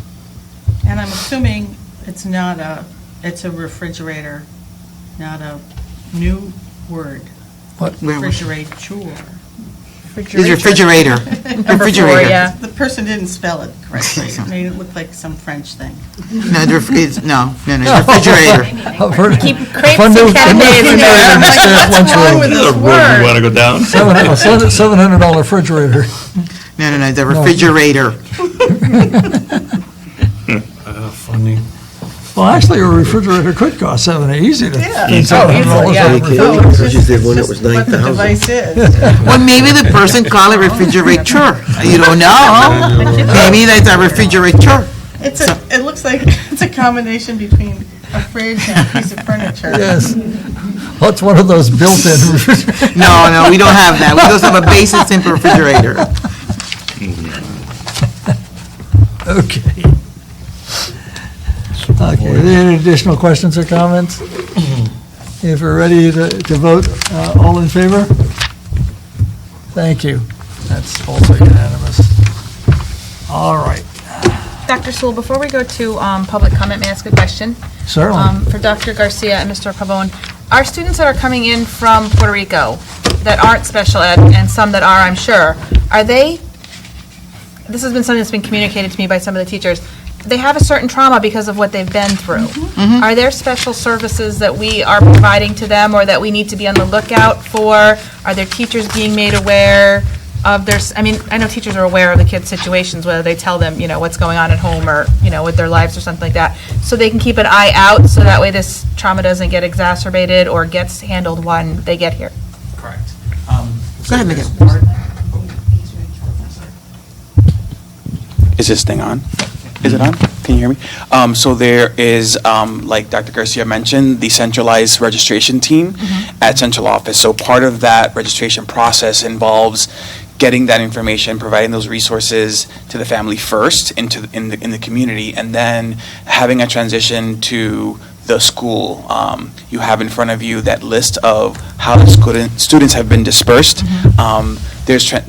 And I'm assuming it's it's a refrigerator, not a new word. What? Refrigerator. It's refrigerator. Refrigerator. Yeah. The person didn't spell it correctly. It made it look like some French thing. No, it's refrigerator. I've heard- Keep crepes Fun and canapes in there. refrigerator staff lunch wrong room. with this You word? want to go down? $700 refrigerator. No, the refrigerator. Funny. Well, actually, a refrigerator could cost easy to. Yeah. $700 yeah. for a refrigerator. Because you did one that was What the 9,000. device is. Well, maybe the person called it refrigerator. You don't know. Maybe that's a refrigerator. It looks like it's a combination between a fridge and a piece of furniture. Yes. Well, it's one of those built-in refrigerators. No, we don't have that. We just have a basic simple refrigerator. Okay. Okay, are there any additional questions or comments? If we're ready to vote, all in favor? Thank you. That's also unanimous. All right, Dr. Sewell, before we go to public comment, may I ask a question? certainly. For Dr. Garcia and Mr. Pavone, our students that are coming in from Puerto Rico that aren't special ed, and some that are, I'm sure, are they, this has been something that's been communicated to me by some of the teachers, they have a certain trauma because of what they've been through. Are there special services that we are providing to them or that we need to be on the lookout for? Are there teachers being made aware of their, I know teachers are aware of the kids' situations, whether they tell them, what's going on at home or, with their lives or something like that, so they can keep an eye out, so that way this trauma doesn't get exacerbated or gets handled when they get here. Correct. Go ahead, Miguel. Is this thing on? Is it on? Can you hear me? So there is, like Dr. Garcia mentioned, the centralized registration team at central office. So part of that registration process involves getting that information, providing those resources to the family first in the community, and then having a transition to the school. You have in front of you that list of how the students have been dispersed.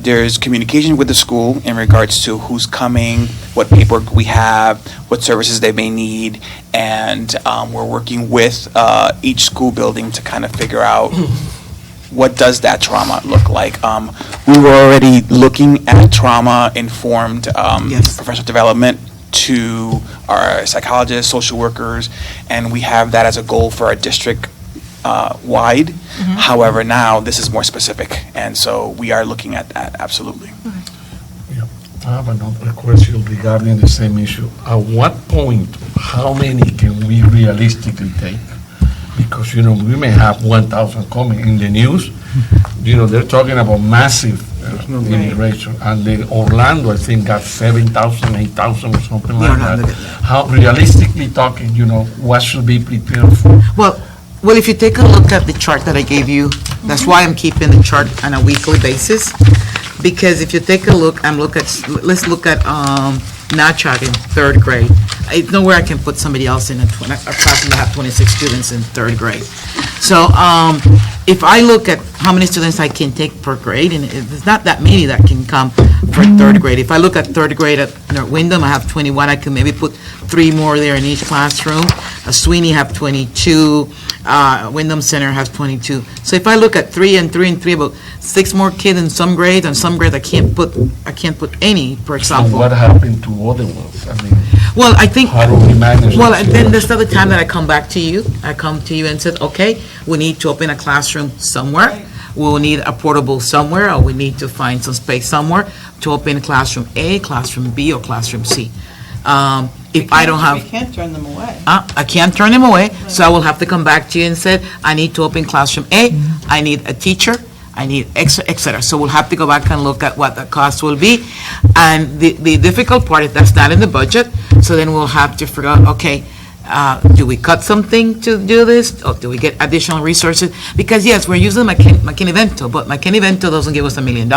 there's communication with the school in regards to who's coming, what paperwork we have, what services they may need, and we're working with each school building to kind of figure out what does that trauma look like. We were already looking at trauma-informed professional development to our psychologists, social workers, and we have that as a goal for our district wide. However, now this is more specific, and so we are looking at that, absolutely. I have another question regarding the same issue. At what point, how many can we realistically take? Because, we may have 1,000 coming in the news. They're talking about massive immigration. And then Orlando, I think, got 7,000, 8,000 or something like that. How, realistically talking, what should be prepared for? Well, if you take a look at the chart that I gave you, that's why I'm keeping the chart on a weekly basis. Because if you take a look, let's look at NACHAG in third grade. I know where I can put somebody else in a class that have 26 students in third grade. So if I look at how many students I can take per grade, and there's not that many that can come for third grade. If I look at third grade at Windham, I have 21. I can maybe put 3 more there in each classroom. Sweeney have 22. Windham Center has 22. So if I look at 3 and 3 and 3, about 6 more kids in some grades, and some grades I can't put any, for example. So what happened to other ones? I mean, well, I think. How do we manage? Well, and then there's the time that I come back to you. I come to you and said, okay, we need to open a classroom somewhere. We'll need a portable somewhere, or we need to find some space somewhere to open classroom A, classroom B, or classroom C. If I don't have. We can't turn them away. I can't turn them away, so I will have to come back to you and say, I need to open classroom A, I need a teacher, I need et cetera. So we'll have to go back and look at what the cost will be. And the difficult part is that's not in the budget, so then we'll have to figure out, okay, do we cut something to do this, or do we get additional resources? Because yes, we're using McKinney-Vento, but McKinney-Vento doesn't give us $1 million.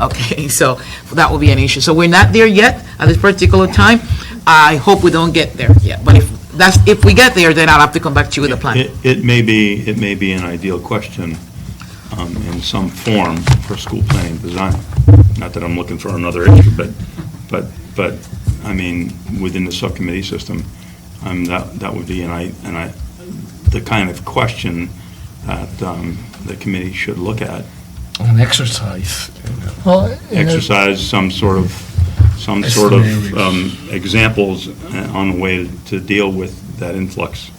Okay, so that will be an issue. So we're not there yet at this particular time. I hope we don't get there yet, but if we get there, then I'll have to come back to you with a plan. It may be an ideal question in some form for school planning design. Not that I'm looking for another issue, but I mean, within the subcommittee system, that would be the kind of question that the committee should look at. An exercise. Well, exercise some sort of examples on the way to deal with that influx.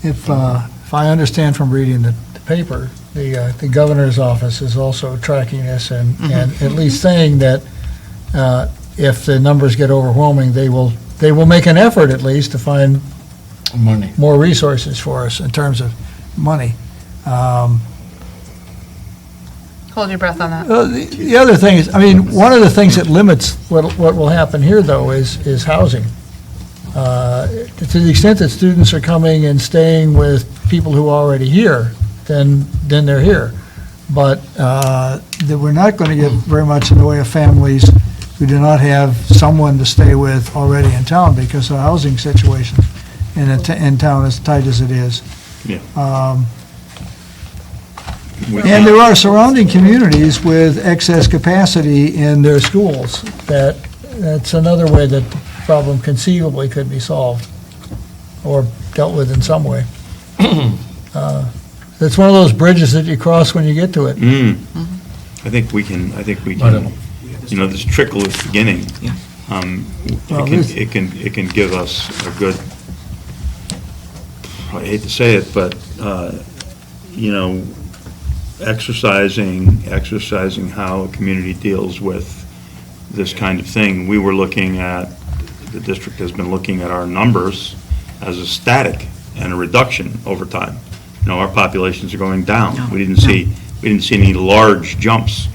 If I understand from reading the paper, the governor's office is also tracking this and at least saying that if the numbers get overwhelming, they will make an effort at least to find money, more resources for us in terms of money. Hold your breath on that. The other thing is, I mean, one of the things that limits what will happen here, though, is housing. To the extent that students are coming and staying with people who are already here, then they're here. But that we're not going to get very much in the way of families who do not have someone to stay with already in town because the housing situation in town as tight as it is. Yeah. And there are surrounding communities with excess capacity in their schools. That's another way that the problem conceivably could be solved or dealt with in some way. It's one of those bridges that you cross when you get to it. I think we can, this trickle is beginning. It can give us a good, I hate to say it, but, exercising how a community deals with this kind of thing. We were looking at, the district has been looking at our numbers as a static and a reduction over time. Our populations are going down. We didn't see any large jumps,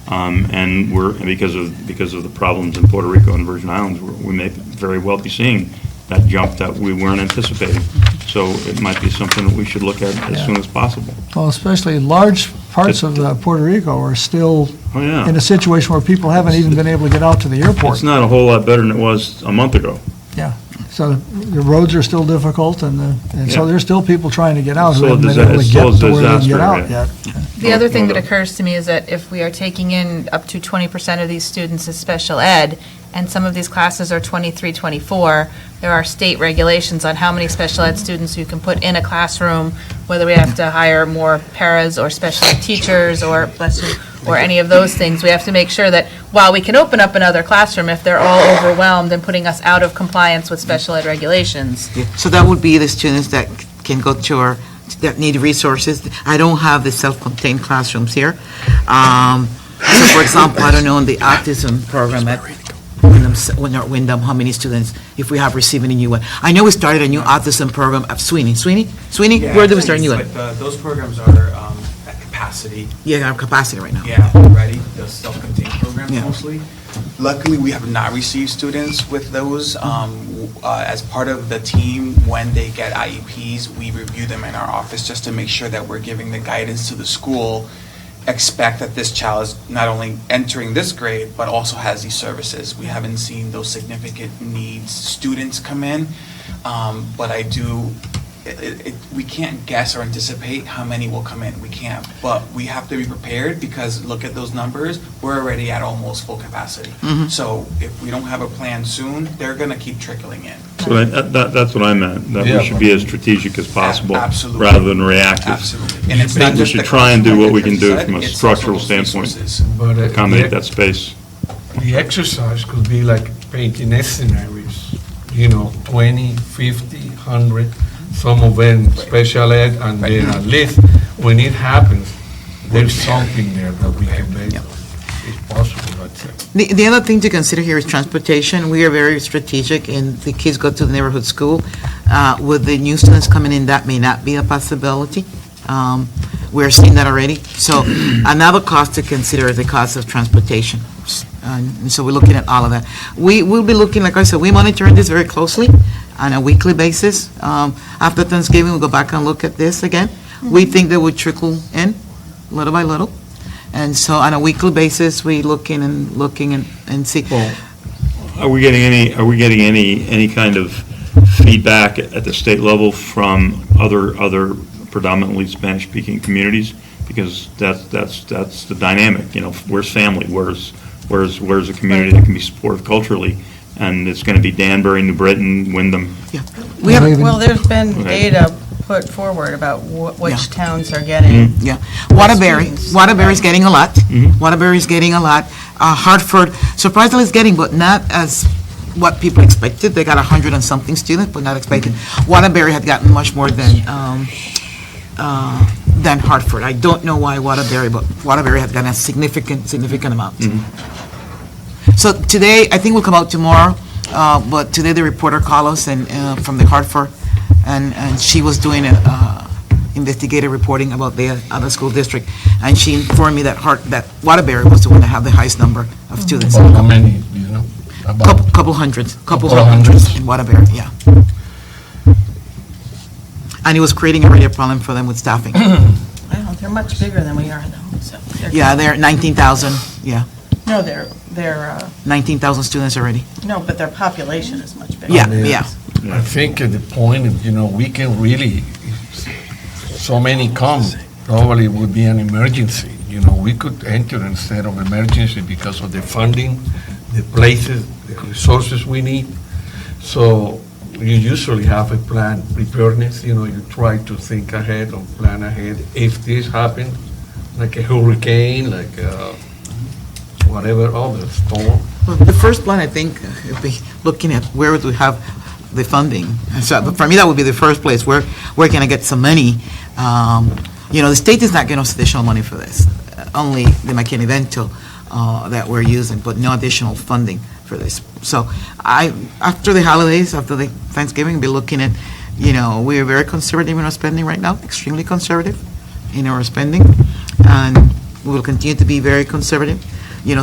and because of the problems in Puerto Rico and Virgin Islands, we may very well be seeing that jump that we weren't anticipating. So it might be something that we should look at as soon as possible. Well, especially large parts of Puerto Rico are still in a situation where people haven't even been able to get out to the airport. It's not a whole lot better than it was a month ago. Yeah. So the roads are still difficult, and so there's still people trying to get out who haven't been able to get to where they can get out yet. The other thing that occurs to me is that if we are taking in up to 20% of these students as special ed, and some of these classes are 23, 24, there are state regulations on how many special ed students you can put in a classroom, whether we have to hire more paras or special ed teachers or, bless you, or any of those things. We have to make sure that while we can open up another classroom, if they're all overwhelmed and putting us out of compliance with special ed regulations. Yeah, so that would be the students that can go to our, that need resources. I don't have the self-contained classrooms here. So for example, I don't know in the autism program at Windham, how many students, if we have receiving a new one. I know we started a new autism program at Sweeney, Yeah, where did we start a new one? But those programs are at capacity. Yeah, our capacity right now. Yeah, already, the self-contained programs Yeah. mostly. Luckily, we have not received students with those. As part of the team, when they get IEPs, we review them in our office just to make sure that we're giving the guidance to the school. Expect that this child is not only entering this grade, but also has these services. We haven't seen those significant needs students come in, but I do, we can't guess or anticipate how many will come in. We can't, but we have to be prepared because look at those numbers. We're already at almost full capacity. Mhm. So if we don't have a plan soon, they're going to keep trickling in. So that's what I meant, that we should be as strategic as possible, Absolutely. rather than reactive. Absolutely. And it's not We just should the try and do classroom, what we like can do Chris from a said, it's structural also those standpoint, resources. But, accommodate that space. The exercise could be like painting scenarios, 20, 50, 100, some of them special ed, and then at least when it happens, there's something there that we can make. It's possible, that's it. The other thing to consider here is transportation. We are very strategic, and the kids go to the neighborhood school. With the new students coming in, that may not be a possibility. We're seeing that already. So another cost to consider is the cost of transportation. And so we're looking at all of that. We will be looking, like I said, we're monitoring this very closely on a weekly basis. After Thanksgiving, we'll go back and look at this again. We think that would trickle in little by little. And so on a weekly basis, we looking and see. Are we getting any kind of feedback at the state level from other predominantly Spanish-speaking communities? Because that's the dynamic, where's family, where's a community that can be supportive culturally? And it's going to be Danbury, New Britain, Windham. Well, there's been Okay. data put forward about which Yeah. towns are getting. Yeah, Waterbury's getting a lot. Waterbury's getting a lot. Hartford, surprisingly, is getting, but not as what people expected. They got 100 and something students, but not expected. Waterbury had gotten much more than Hartford. I don't know why Waterbury, but Waterbury had gotten a significant amount. So today, I think we'll come out tomorrow, but today the reporter called us and from the Hartford, and she was doing investigative reporting about the other school district, and she informed me that Waterbury was the one that had the highest number of students. About how many, do you know? About Couple hundreds Couple of hundreds. in Waterbury, yeah. And it was creating already a problem for them with staffing. Well, they're much bigger than we are, though, so. Yeah, they're 19,000, yeah, No, they're, 19,000 students already. no, but their population is much bigger. Yeah, I mean, yeah. I think at the point, we can really, if so many come, probably it would be an emergency. We could enter instead of emergency because of the funding, the places, the resources we need. So you usually have a plan, preparedness, you try to think ahead or plan ahead. If this happens, like a hurricane, like whatever other storm. Well, the first plan, I think, would be looking at where would we have the funding. And so for me, that would be the first place. Where can I get some money? The state is not giving us additional money for this. Only the McKinney-Vento that we're using, but no additional funding for this. So after the holidays, after the Thanksgiving, be looking at, we are very conservative in our spending right now, extremely conservative in our spending, and we will continue to be very conservative.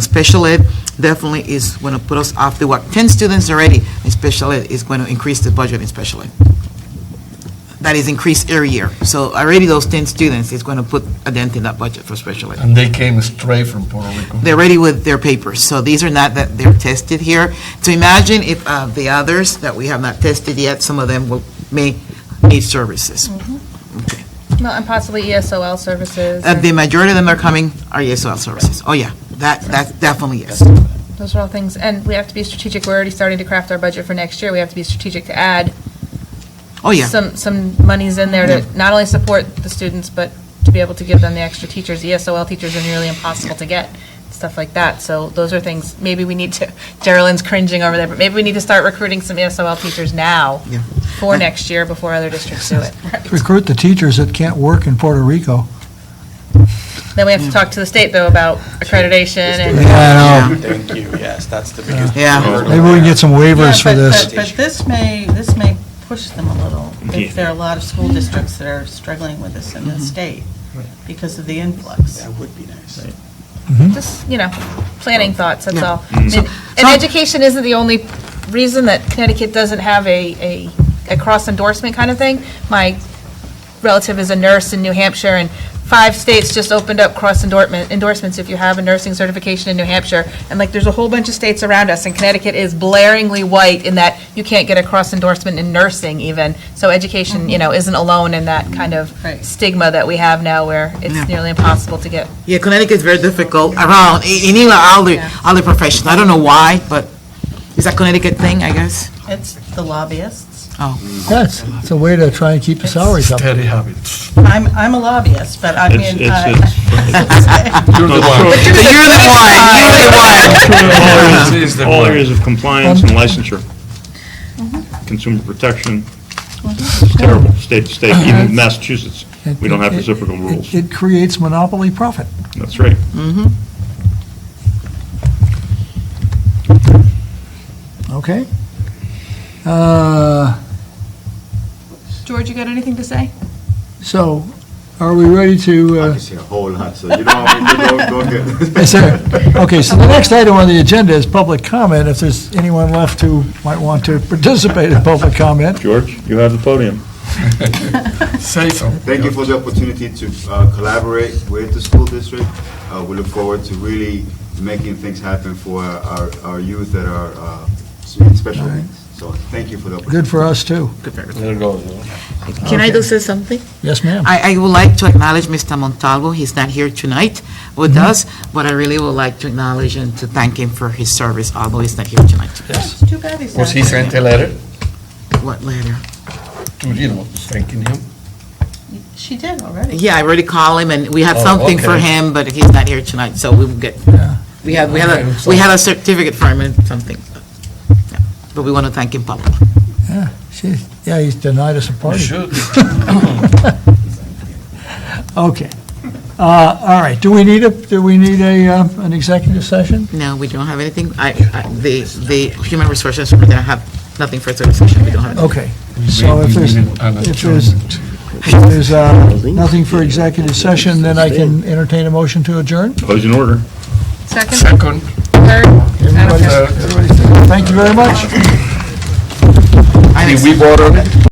Special ed definitely is going to put us off the walk. 10 students already in special ed is going to increase the budget in special ed. That is increased every year. So already those 10 students is going to put a dent in that budget for special ed. And they came straight from Puerto Rico. They're ready with their papers. So these are not that they're tested here. So imagine if the others that we have not tested yet, some of them may need services. Okay. Well, and possibly ESOL services. The majority of them are coming are ESOL services. Oh, yeah, that definitely yes. Those are all things, and we have to be strategic. We're already starting to craft our budget for next year. We have to be strategic to add Oh, yeah. some monies in there to not only support the students, but to be able to give them the extra teachers. ESOL teachers are nearly impossible to get, stuff like that. So those are things, maybe we need to, Geraldine's cringing over there, but maybe we need to start recruiting some ESOL teachers now Yeah. for next year before other districts do it. Recruit the teachers that can't work in Puerto Rico. Then we have to talk to the state, though, about accreditation and. Yeah, I know. Thank you, yes, that's the biggest. Yeah. Maybe we can get some waivers for this. But this may push them a little, if there are a lot of school districts that are struggling with this in the state because of the influx. That would be nice. Just, planning thoughts, that's all. And education isn't the only reason that Connecticut doesn't have a cross endorsement kind of thing. My relative is a nurse in New Hampshire, and 5 states just opened up cross endorsements if you have a nursing certification in New Hampshire. And there's a whole bunch of states around us, and Connecticut is blaringly white in that you can't get a cross endorsement in nursing even. So education, isn't alone in that kind of stigma that we have now where it's nearly impossible to get. Yeah, Connecticut is very difficult around, in all the professions. I don't know why, but it's a Connecticut thing, I guess. It's the lobbyists. Oh. That's, it's a way to try and keep the salaries up. Steady habits. I'm a lobbyist, but I mean. You're the one. All areas of compliance and licensure. Consumer protection. It's terrible, state to state, even in Massachusetts, we don't have reciprocal rules. It creates monopoly profit. That's right. Okay. George, you got anything to say? So, are we ready to? I can see a whole lot, so you don't get. Is there? Okay, so the next item on the agenda is public comment. If there's anyone left who might want to participate in public comment. George, you have the podium. Say so. Thank you for the opportunity to collaborate with the school district. We look forward to really making things happen for our youth that are in special needs. So thank you for the opportunity. Good for us, too. There it goes. Can I just say something? Yes, ma'am. I would like to acknowledge Mr. Montalvo. He's not here tonight with us, but I really would like to acknowledge and to thank him for his service, although he's not here tonight. Yes. It's too bad he's not. Was he sent a letter? What letter? Thanking him? She did already. Yeah, I already called him, and we had Oh, something for okay. him, but he's not here tonight, so we will get, we had a certificate for him and something. Yeah. But we want to thank him publicly. Yeah, he's denied us a party. Should. Okay. All right, do we need an executive session? No, we don't have anything. The human resources, we don't have nothing for executive session. We don't have anything. Okay, so if there's nothing for executive session, then I can entertain a motion to adjourn? Closing order. Second. Everybody, thank you very much. Did we vote on it?